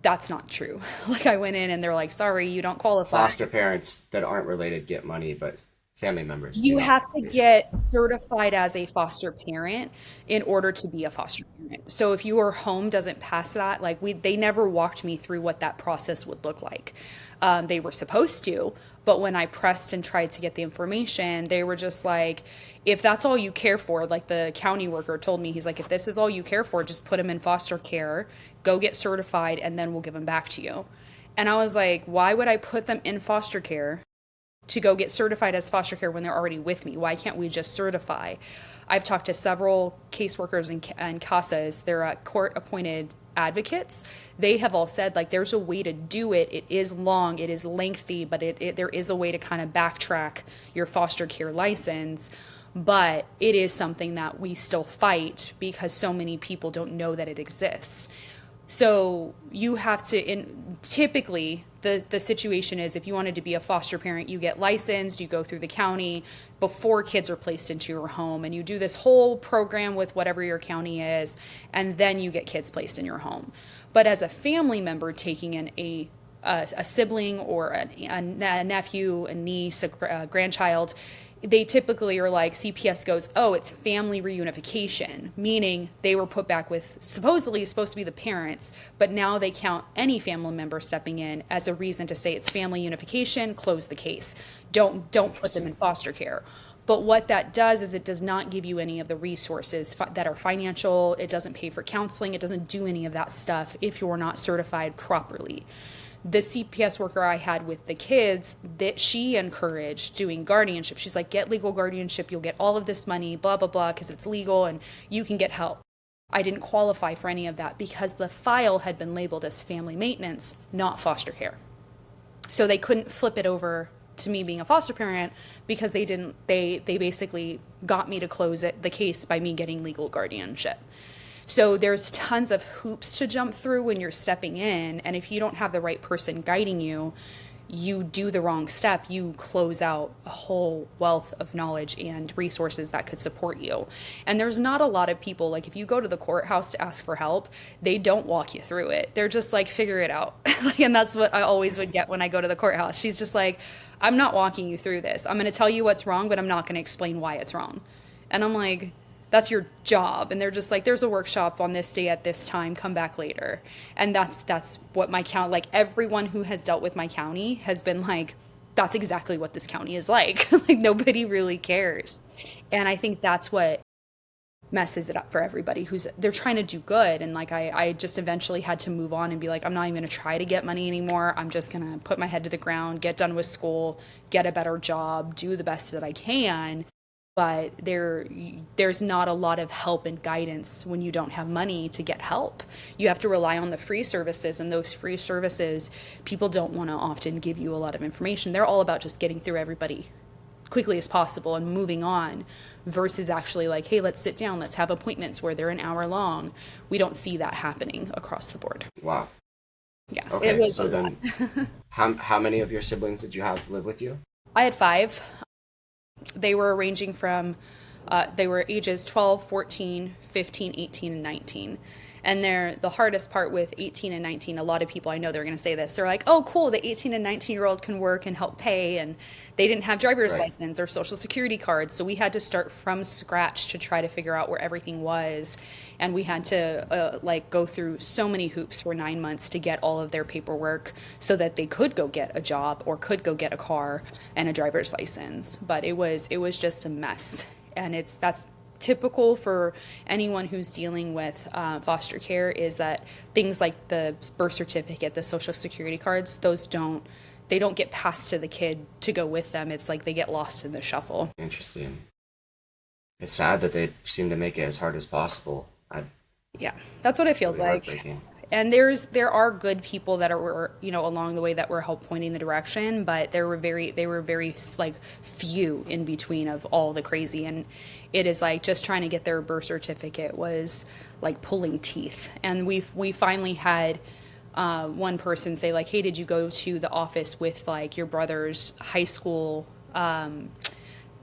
That's not true. Like, I went in and they're like, sorry, you don't qualify. Foster parents that aren't related get money, but family members You do, have to basically. get certified as a foster parent in order to be a foster parent. So if your home doesn't pass that, like, they never walked me through what that process would look like. They were supposed to, but when I pressed and tried to get the information, they were just like, if that's all you care for, like the county worker told me, he's like, if this is all you care for, just put them in foster care, go get certified, and then we'll give them back to you. And I was like, why would I put them in foster care to go get certified as foster care when they're already with me? Why can't we just certify? I've talked to several caseworkers and CASAs. They're court-appointed advocates. They have all said, like, there's a way to do it. It is long, it is lengthy, but there is a way to kind of backtrack your foster care license. But it is something that we still fight because so many people don't know that it exists. So you have to, typically, the situation is, if you wanted to be a foster parent, you get licensed, you go through the county before kids are placed into your home, and you do this whole program with whatever your county is, and then you get kids placed in your home. But as a family member taking in a sibling or a nephew, a niece, a grandchild, they typically are like, CPS goes, oh, it's family reunification, meaning they were put back with supposedly supposed to be the parents, but now they count any family member stepping in as a reason to say it's family unification, close the case. Don't put them in foster care. But what that does is it does not give you any of the resources that are financial. It doesn't pay for counseling. It doesn't do any of that stuff if you're not certified properly. The CPS worker I had with the kids, that she encouraged doing guardianship. She's like, get legal guardianship, you'll get all of this money, blah, blah, blah, because it's legal and you can get help. I didn't qualify for any of that because the file had been labeled as family maintenance, not foster care. So they couldn't flip it over to me being a foster parent because they basically got me to close the case by me getting legal guardianship. So there's tons of hoops to jump through when you're stepping in, and if you don't have the right person guiding you, you do the wrong step, you close out a whole wealth of knowledge and resources that could support you. And there's not a lot of people, like if you go to the courthouse to ask for help, they don't walk you through it. They're just like, figure it out. And that's what I always would get when I go to the courthouse. She's just like, I'm not walking you through this. I'm going to tell you what's wrong, but I'm not going to explain why it's wrong. And I'm like, that's your job. And they're just like, there's a workshop on this day at this time, come back later. And that's what my county, like everyone who has dealt with my county has been like, that's exactly what this county is like. Like nobody really cares. And I think that's what messes it up for everybody they're trying to do good. And like I just eventually had to move on and be like, I'm not even gonna try to get money anymore. I'm just gonna put my head to the ground, get done with school, get a better job, do the best that I can. But there's not a lot of help and guidance when you don't have money to get help. You have to rely on the free services, and those free services, people don't want to often give you a lot of information. They're all about just getting through everybody quickly as possible and moving on, versus actually like, hey, let's sit down, let's have appointments where they're an hour long. We don't see that happening across the board. Wow. Yeah, it Okay, was so then how many of your siblings did you have live with you? I had 5. They were ranging from, they were ages 12, 14, 15, 18, and 19. And the hardest part with 18 and 19, a lot of people I know, they're going to say this. They're like, oh, cool, the 18 and 19-year-old can work and help pay. And they didn't have driver's Right. license or social security cards. So we had to start from scratch to try to figure out where everything was. And we had to go through so many hoops for 9 months to get all of their paperwork so that they could go get a job or could go get a car and a driver's license. But it was just a mess. And that's typical for anyone who's dealing with foster care, is that things like the birth certificate, the social security cards, they don't get passed to the kid to go with them. It's like they get lost in the shuffle. Interesting. It's sad that they seem to make it as hard as possible. Yeah, that's what it feels Really like. heartbreaking. And there are good people that are along the way that were help pointing the direction, but they were very like few in between of all the crazy. And it is like just trying to get their birth certificate was like pulling teeth. And we finally had one person say like, hey, did you go to the office with like your brother's high school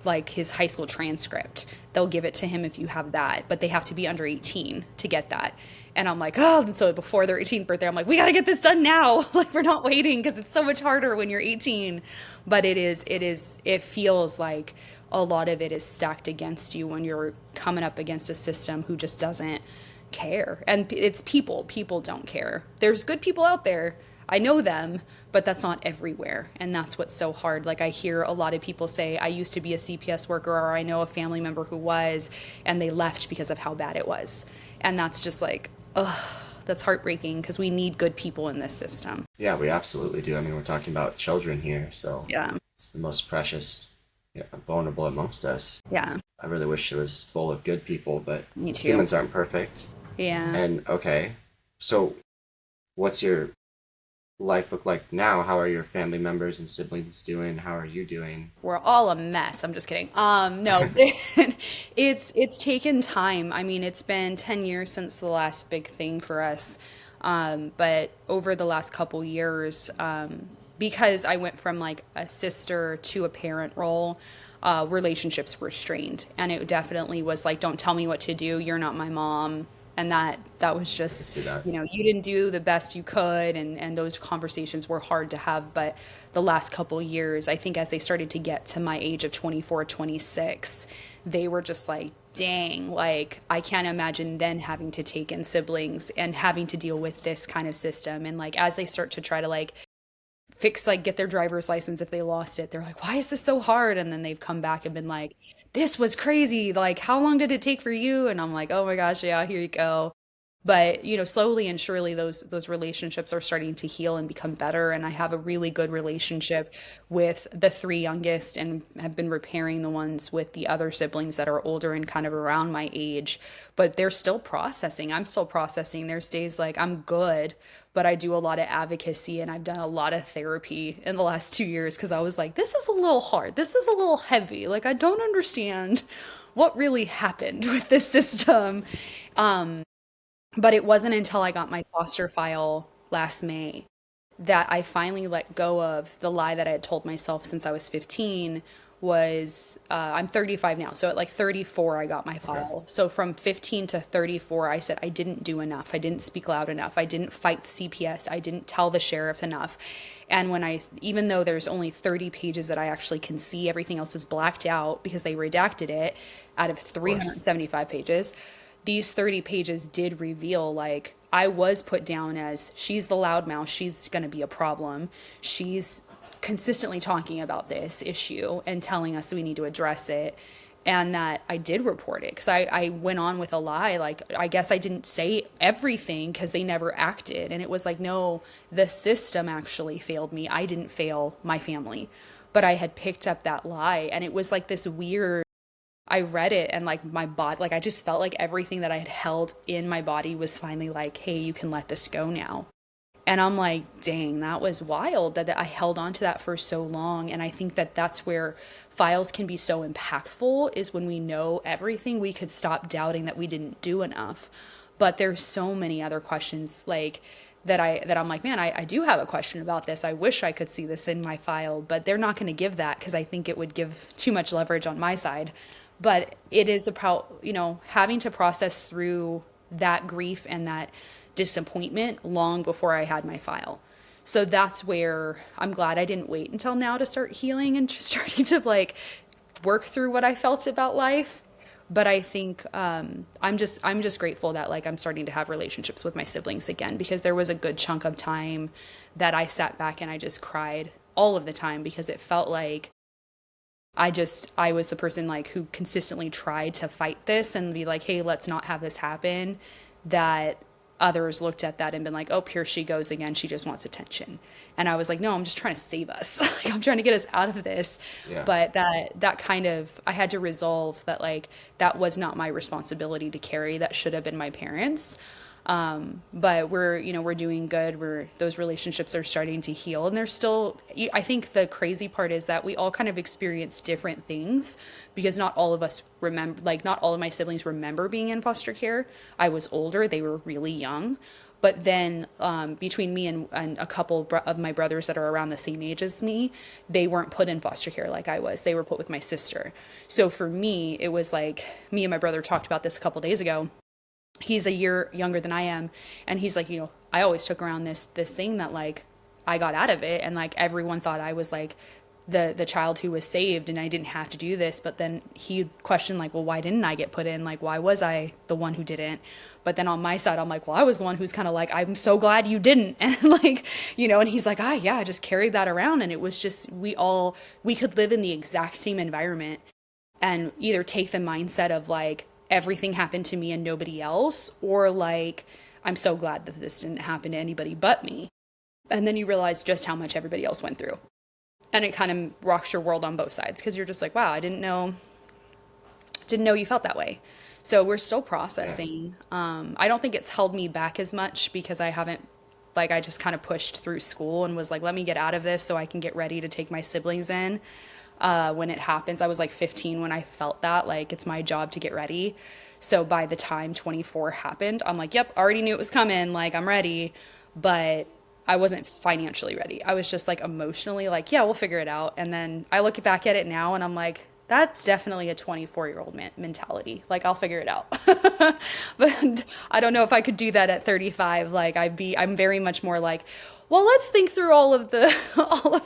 like his high school transcript? They'll give it to him if you have that, but they have to be under 18 to get that. And I'm like, oh, and so before their 18th birthday, I'm like, we got to get this done now. Like, we're not waiting, because it's so much harder when you're 18. But it feels like a lot of it is stacked against you when you're coming up against a system who just doesn't care. And it's people don't care. There's good people out there. I know them, but that's not everywhere. And that's what's so hard. Like, I hear a lot of people say, I used to be a CPS worker, or I know a family member who was, and they left because of how bad it was. And that's just like, ugh, that's heartbreaking, because we need good people in this system. Yeah, we absolutely do. I mean, we're talking about children here, so Yeah. it's the most precious, vulnerable amongst us. Yeah. I really wish it was full of good people, but Me too. humans aren't perfect. Yeah. And okay, so what's your life look like now? How are your family members and siblings doing? How are you doing? We're all a mess. I'm just kidding. No, it's taken time. I mean, it's been 10 years since the last big thing for us. But over the last couple years, because I went from like a sister to a parent role, relationships were strained. And it definitely was like, don't tell me what to do. You're not my mom. And that was just, see that. you didn't do the best you could. And those conversations were hard to have. But the last couple years, I think as they started to get to my age of 24, 26, they were just like, dang, like, I can't imagine then having to take in siblings and having to deal with this kind of system. And like, as they start to try to like fix, like get their driver's license if they lost it, they're like, why is this so hard? And then they've come back and been like, this was crazy. Like, how long did it take for you? And I'm like, oh my gosh, yeah, here you go. But, slowly and surely those relationships are starting to heal and become better. And I have a really good relationship with the three youngest and have been repairing the ones with the other siblings that are older and kind of around my age. But they're still processing. I'm still processing. There's days like I'm good, but I do a lot of advocacy and I've done a lot of therapy in the last 2 years because I was like, this is a little hard. This is a little heavy. Like, I don't understand what really happened with this system. But it wasn't until I got my foster file last May that I finally let go of the lie that I had told myself since I was 15 was I'm 35 now. So at like 34, I got my file. So from 15 to 34, I said I didn't do enough. I didn't speak loud enough. I didn't fight the CPS. I didn't tell the sheriff enough. And even though there's only 30 pages that I actually can see, everything else is blacked out because they redacted it out of 375 pages. These 30 pages did reveal, like, I was put down as she's the loudmouth, she's going to be a problem. She's consistently talking about this issue and telling us that we need to address it. And that I did report it because I went on with a lie. Like, I guess I didn't say everything because they never acted. And it was like, no, the system actually failed me. I didn't fail my family. But I had picked up that lie. And it was like this weird, I read it and like my body, like I just felt like everything that I had held in my body was finally like, hey, you can let this go now. And I'm like, dang, that was wild that I held on to that for so long. And I think that that's where files can be so impactful, is when we know everything, we could stop doubting that we didn't do enough. But there's so many other questions like that I'm like, man, I do have a question about this. I wish I could see this in my file, but they're not going to give that because I think it would give too much leverage on my side. But it is about, having to process through that grief and that disappointment long before I had my file. So that's where I'm glad I didn't wait until now to start healing and just starting to like work through what I felt about life. But I think I'm just grateful that like I'm starting to have relationships with my siblings again, because there was a good chunk of time that I sat back and I just cried all of the time because it felt like I was the person like who consistently tried to fight this and be like, hey, let's not have this happen. That others looked at that and been like, oh, here she goes again. She just wants attention. And I was like, no, I'm just trying to save us. Like, I'm trying to get us out of this. Yeah. But that kind of, I had to resolve that like, that was not my responsibility to carry. That should have been my parents'. But we're doing good. Those relationships are starting to heal, and they're still, I think the crazy part is that we all kind of experience different things, because not all of us remember, like not all of my siblings remember being in foster care. I was older, they were really young. But then between me and a couple of my brothers that are around the same age as me, they weren't put in foster care like I was. They were put with my sister. So for me, it was like, me and my brother talked about this a couple days ago. He's a year younger than I am. And he's like, I always took around this thing that like I got out of it. And like everyone thought I was like the child who was saved and I didn't have to do this. But then he questioned like, well, why didn't I get put in? Like, why was I the one who didn't? But then on my side, I'm like, well, I was the one who's kind of like, I'm so glad you didn't. And like, and he's like, yeah, I just carried that around. And it was just, we could live in the exact same environment and either take the mindset of like, everything happened to me and nobody else, or like, I'm so glad that this didn't happen to anybody but me. And then you realize just how much everybody else went through. And it kind of rocks your world on both sides, because you're just like, wow, I didn't know you felt that way. So we're still processing. I don't think it's held me back as much because I haven't, like, I just kind of pushed through school and was like, let me get out of this so I can get ready to take my siblings in. When it happens, I was like 15 when I felt that, like, it's my job to get ready. So by the time 24 happened, I'm like, yep, already knew it was coming. Like, I'm ready. But I wasn't financially ready. I was just like emotionally like, yeah, we'll figure it out. And then I look back at it now and I'm like, that's definitely a 24-year-old mentality. Like, I'll figure it out. But I don't know if I could do that at 35. Like, I'm very much more like, well, let's think through all of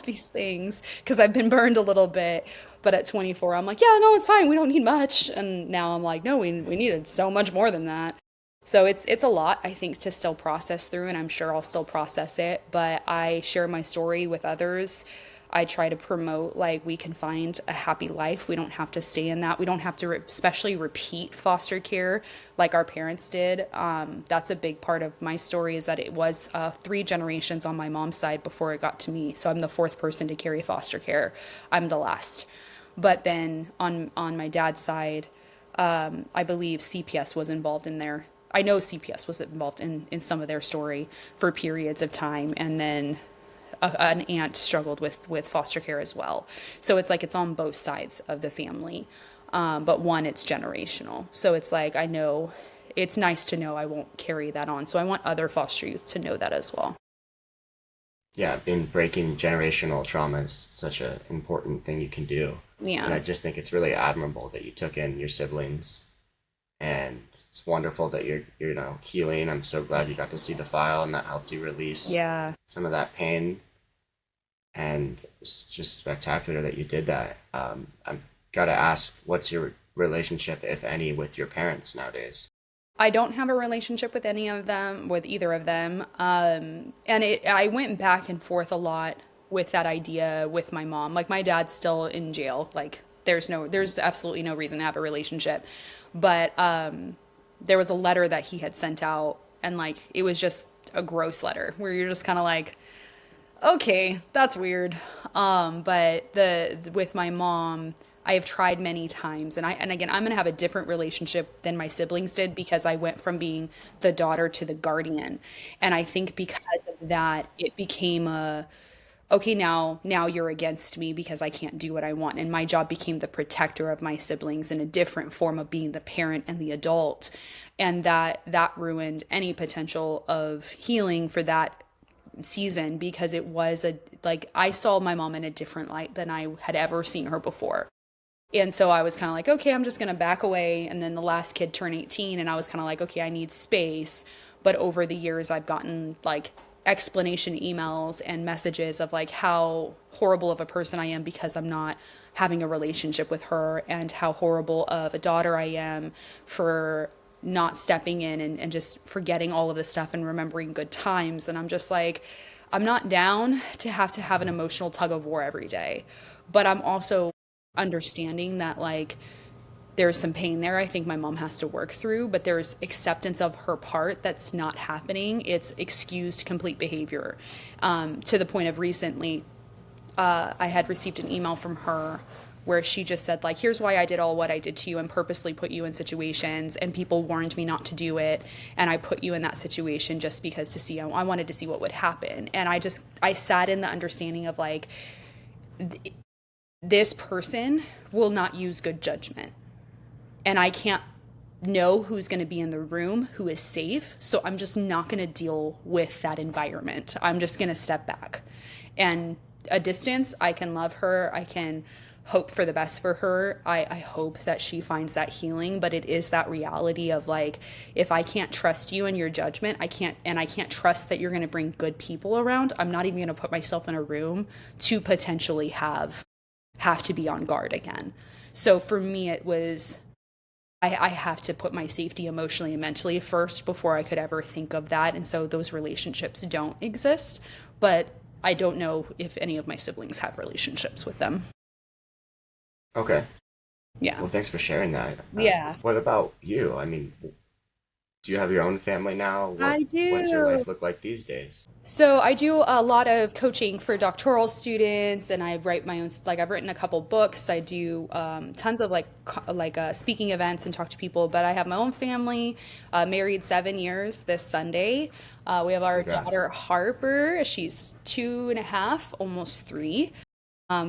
these things, because I've been burned a little bit. But at 24, I'm like, yeah, no, it's fine. We don't need much. And now I'm like, no, we needed so much more than that. So it's a lot, I think, to still process through, and I'm sure I'll still process it. But I share my story with others. I try to promote like we can find a happy life. We don't have to stay in that. We don't have to especially repeat foster care like our parents did. That's a big part of my story is that it was 3 generations on my mom's side before it got to me. So I'm the fourth person to carry foster care. I'm the last. But then on my dad's side, I believe CPS was involved in there. I know CPS was involved in some of their story for periods of time, and then an aunt struggled with foster care as well. So it's like it's on both sides of the family, but one, it's generational. So it's like I know it's nice to know I won't carry that on. So I want other foster youth to know that as well. Yeah, being breaking generational trauma is such an important thing you can do. And I Yeah. just think it's really admirable that you took in your siblings, and it's wonderful that you're healing. I'm so glad you got to see the file and that helped you release Yeah. some of that pain, and it's just spectacular that you did that. I've got to ask, what's your relationship, if any, with your parents nowadays? I don't have a relationship with any of them, with either of them. I went back and forth a lot with that idea with my mom. Like my dad's still in jail. Like there's absolutely no reason to have a relationship. But there was a letter that he had sent out, and like it was just a gross letter where you're just kind of like, okay, that's weird. But the with my mom, I have tried many times, and again, I'm gonna have a different relationship than my siblings did because I went from being the daughter to the guardian, and I think because of that, it became a okay, now you're against me because I can't do what I want, and my job became the protector of my siblings in a different form of being the parent and the adult, and that ruined any potential of healing for that season because it was a like I saw my mom in a different light than I had ever seen her before. And so I was kind of like, okay, I'm just going to back away. And then the last kid turned 18 and I was kind of like, okay, I need space. But over the years, I've gotten like explanation emails and messages of like how horrible of a person I am because I'm not having a relationship with her, and how horrible of a daughter I am for not stepping in and just forgetting all of this stuff and remembering good times. And I'm just like, I'm not down to have an emotional tug of war every day. But I'm also understanding that like there's some pain there I think my mom has to work through, but there's acceptance of her part that's not happening. It's excused complete behavior. To the point of recently, I had received an email from her where she just said like, here's why I did all what I did to you and purposely put you in situations, and people warned me not to do it, and I put you in that situation just because I wanted to see what would happen. And I sat in the understanding of like, this person will not use good judgment, and I can't know who's going to be in the room who is safe, so I'm just not going to deal with that environment. I'm just going to step back, and a distance, I can love her, I can hope for the best for her. I hope that she finds that healing, but it is that reality of like, if I can't trust you and your judgment, I can't trust that you're going to bring good people around. I'm not even going to put myself in a room to potentially have to be on guard again. So for me, it was, I have to put my safety emotionally and mentally first before I could ever think of that. And so those relationships don't exist, but I don't know if any of my siblings have relationships with them. Okay. Yeah. Well, thanks for sharing that. Yeah. What about you? I mean, do you have your own family now? I What's your do. life look like these days? So I do a lot of coaching for doctoral students, and I write my own. Like I've written a couple books. I do tons of speaking events and talk to people. But I have my own family. Married 7 years this Sunday. We have our Congrats. daughter Harper. She's 2.5, almost 3.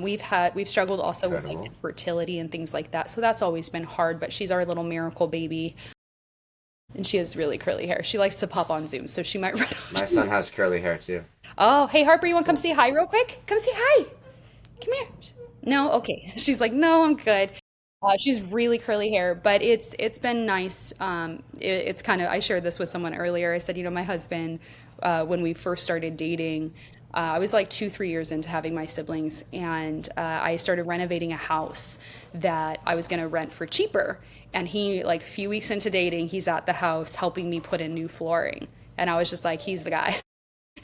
We've struggled also with like Incredible. infertility and things like that. So that's always been hard. But she's our little miracle baby. And she has really curly hair. She likes to pop on Zoom, so she might run. My son has curly hair too. Oh, hey Harper, you It's want to come cool. say hi real quick? Come say hi. Come here. No, okay. She's like, no, I'm good. She's really curly hair, but it's been nice. It's kind of, I shared this with someone earlier. I said, my husband, when we first started dating, I was like 2, 3 years into having my siblings, and I started renovating a house that I was going to rent for cheaper. And he, like a few weeks into dating, he's at the house helping me put in new flooring. And I was just like, he's the guy.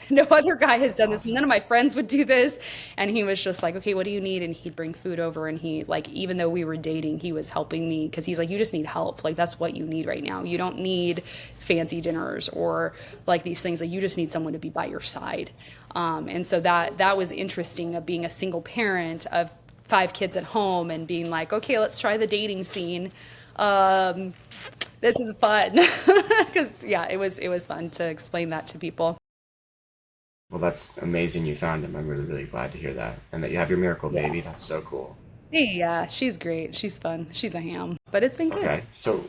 No other guy has That's done this. None awesome. of my friends would do this. And he was just like, okay, what do you need? And he'd bring food over. And he, like, even though we were dating, he was helping me because he's like, you just need help. Like, that's what you need right now. You don't need fancy dinners or like these things. Like, you just need someone to be by your side. And so that was interesting of being a single parent of 5 kids at home and being like, okay, let's try the dating scene. Um, this is fun because yeah, it was fun to explain that to people. Well, that's amazing you found him. I'm really, really glad to hear that. And that you have your miracle Yeah. baby. That's so cool. Hey, yeah, she's great. She's fun. She's a ham, but it's been good. Okay. So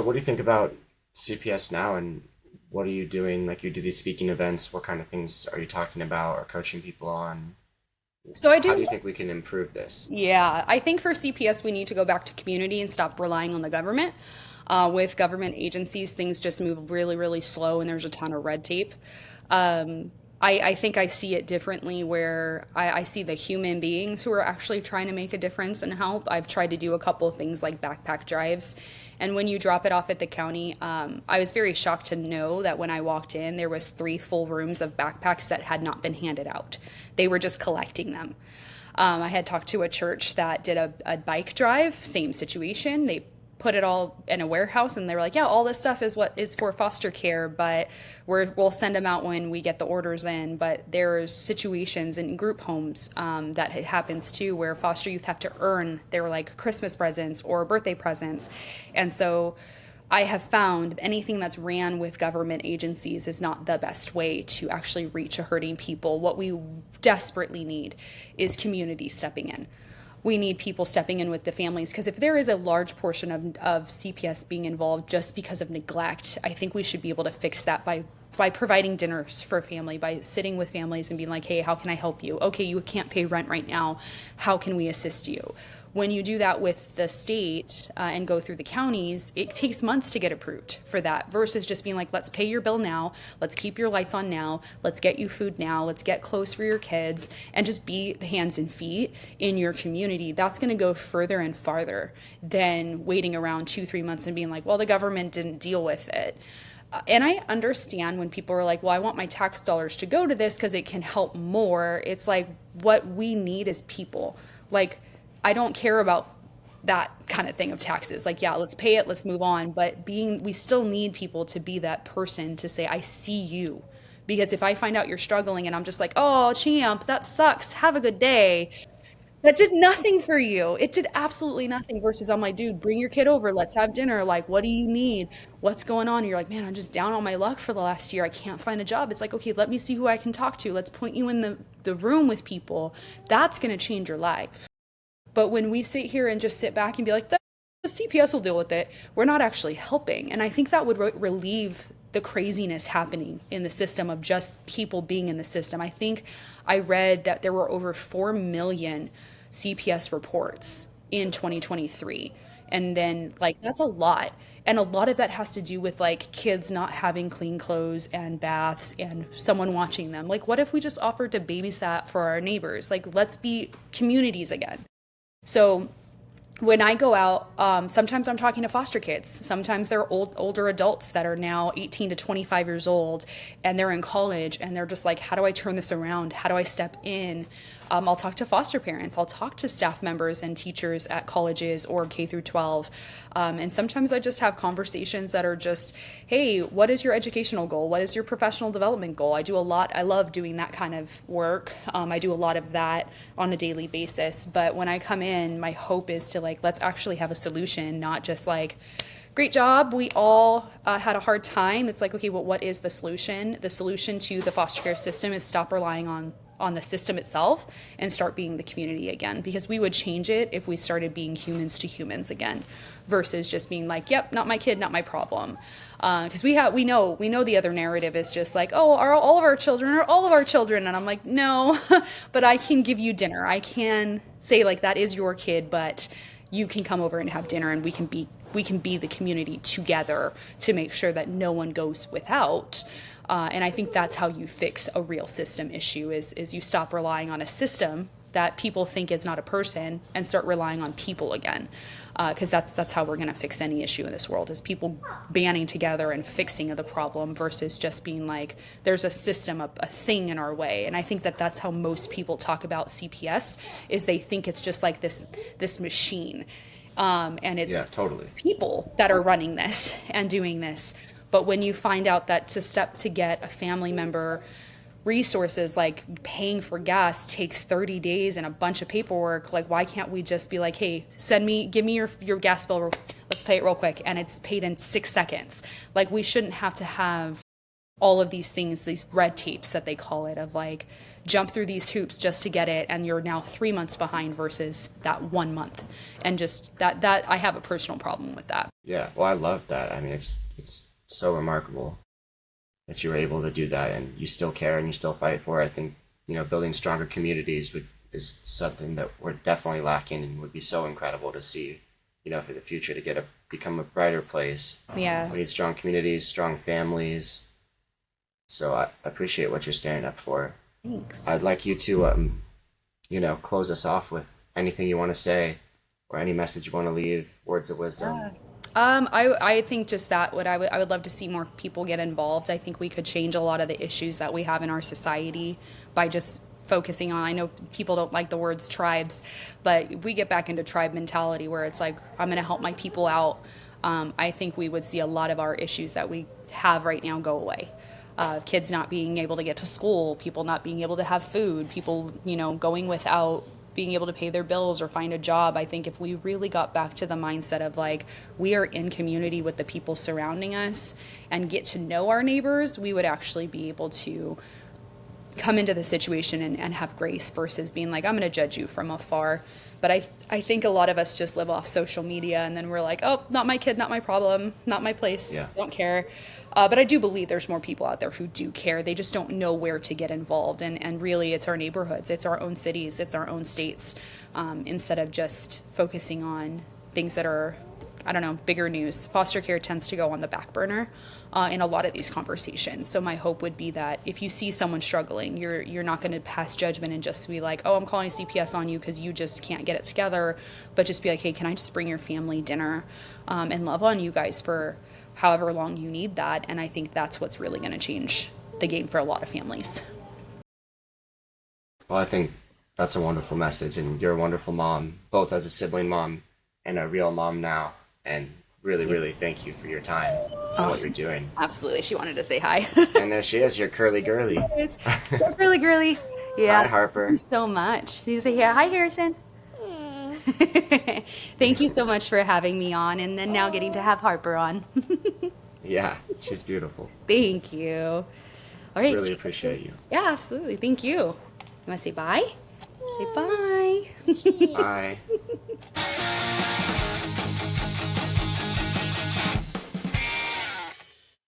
what do you think about CPS now and what are you doing? Like you do these speaking events, what kind of things are you talking about or coaching people on? So I How do do, you think we can improve this? yeah, I think for CPS, we need to go back to community and stop relying on the government. With government agencies, things just move really, really slow and there's a ton of red tape. Um, I think I see it differently where I see the human beings who are actually trying to make a difference and help. I've tried to do a couple of things like backpack drives. And when you drop it off at the county, I was very shocked to know that when I walked in, there was 3 full rooms of backpacks that had not been handed out. They were just collecting them. I had talked to a church that did a bike drive, same situation. They put it all in a warehouse and they were like, yeah, all this stuff is what is for foster care, but we'll send them out when we get the orders in. But there's situations in group homes that it happens too where foster youth have to earn their like Christmas presents or birthday presents. And so I have found anything that's ran with government agencies is not the best way to actually reach a hurting people. What we desperately need is community stepping in. We need people stepping in with the families because if there is a large portion of CPS being involved just because of neglect, I think we should be able to fix that by providing dinners for family, by sitting with families and being like, hey, how can I help you? Okay, you can't pay rent right now. How can we assist you? When you do that with the state and go through the counties, it takes months to get approved for that versus just being like, let's pay your bill now, let's keep your lights on now, let's get you food now, let's get clothes for your kids, and just be the hands and feet in your community. That's going to go further and farther than waiting around 2, 3 months and being like, well, the government didn't deal with it. And I understand when people are like, well, I want my tax dollars to go to this because it can help more. It's like, what we need is people. Like, I don't care about that kind of thing of taxes. Like, yeah, let's pay it, let's move on. But we still need people to be that person to say, I see you. Because if I find out you're struggling and I'm just like, oh, champ, that sucks. Have a good day. That did nothing for you. It did absolutely nothing. Versus I'm like, dude, bring your kid over. Let's have dinner. Like, what do you need? What's going on? And you're like, man, I'm just down on my luck for the last year. I can't find a job. It's like, okay, let me see who I can talk to. Let's point you in the room with people. That's going to change your life. But when we sit here and just sit back and be like, the CPS will deal with it, we're not actually helping. And I think that would relieve the craziness happening in the system of just people being in the system. I think I read that there were over 4 million CPS reports in 2023. And then, like, that's a lot. And a lot of that has to do with like kids not having clean clothes and baths and someone watching them. Like, what if we just offered to babysat for our neighbors? Like, let's be communities again. So when I go out, sometimes I'm talking to foster kids. Sometimes they're older adults that are now 18 to 25 years old and they're in college and they're just like, how do I turn this around? How do I step in? I'll talk to foster parents. I'll talk to staff members and teachers at colleges or K through 12. And sometimes I just have conversations that are just, hey, what is your educational goal? What is your professional development goal? I do a lot. I love doing that kind of work. I do a lot of that on a daily basis. But when I come in, my hope is to like, let's actually have a solution, not just like, great job. We all had a hard time. It's like, okay, well, what is the solution? The solution to the foster care system is stop relying on the system itself and start being the community again, because we would change it if we started being humans to humans again versus just being like, yep, not my kid, not my problem. Because we know the other narrative is just like, oh, are all of our children are all of our children, and I'm like, no. But I can give you dinner. I can say like, that is your kid, but you can come over and have dinner and we can be the community together to make sure that no one goes without. And I think that's how you fix a real system issue is you stop relying on a system that people think is not a person and start relying on people again. Because that's how we're going to fix any issue in this world, is people banding together and fixing the problem versus just being like, there's a system, a thing in our way. And I think that that's how most people talk about CPS, is they think it's just like this machine. And it's Yeah, totally. people that are running this and doing this. But when you find out that to get a family member resources like paying for gas takes 30 days and a bunch of paperwork, like why can't we just be like, hey, give me your gas bill, let's pay it real quick, and it's paid in 6 seconds. Like, we shouldn't have to have all of these things, these red tapes that they call it, of like jump through these hoops just to get it, and you're now 3 months behind versus that 1 month. And just that I have a personal problem with that. Yeah, well, I love that. I mean, it's so remarkable that you were able to do that, and you still care and you still fight for it. I think, building stronger communities is something that we're definitely lacking, and would be so incredible to see, for the future, to become a brighter place. Yeah. We need strong communities, strong families. So I appreciate what you're standing up for. Thanks. I'd like you to, close us off with anything you want to say, or any message you want to leave, words of wisdom. I think just that I would love to see more people get involved. I think we could change a lot of the issues that we have in our society by just focusing on, I know people don't like the words tribes, but if we get back into tribe mentality where it's like, I'm going to help my people out, I think we would see a lot of our issues that we have right now go away. Kids not being able to get to school, people not being able to have food, people, going without being able to pay their bills or find a job. I think if we really got back to the mindset of like, we are in community with the people surrounding us and get to know our neighbors, we would actually be able to come into the situation and have grace versus being like, I'm going to judge you from afar. But I think a lot of us just live off social media, and then we're like, oh, not my kid, not my problem, not my place, Yeah. don't care. But I do believe there's more people out there who do care. They just don't know where to get involved. And really, it's our neighborhoods, it's our own cities, it's our own states, instead of just focusing on things that are, I don't know, bigger news. Foster care tends to go on the back burner in a lot of these conversations. So my hope would be that if you see someone struggling, you're not going to pass judgment and just be like, oh, I'm calling CPS on you because you just can't get it together. But just be like, hey, can I just bring your family dinner and love on you guys for however long you need that. And I think that's what's really going to change the game for a lot of families. Well, I think that's a wonderful message, and you're a wonderful mom, both as a sibling mom and a real mom now. And really, really thank you for your time and what you're doing. Absolutely. She wanted to say hi. And there she is, your curly girly. So girly, girly. Yeah. Hi, Harper. Thank you so much. You say, yeah, hi, Harrison. Thank you so much for having me on, and then now getting to have Harper on. Yeah, she's beautiful. Thank you. All right. Really appreciate you. Yeah, absolutely. Thank you. You want to say bye? Say bye. Bye.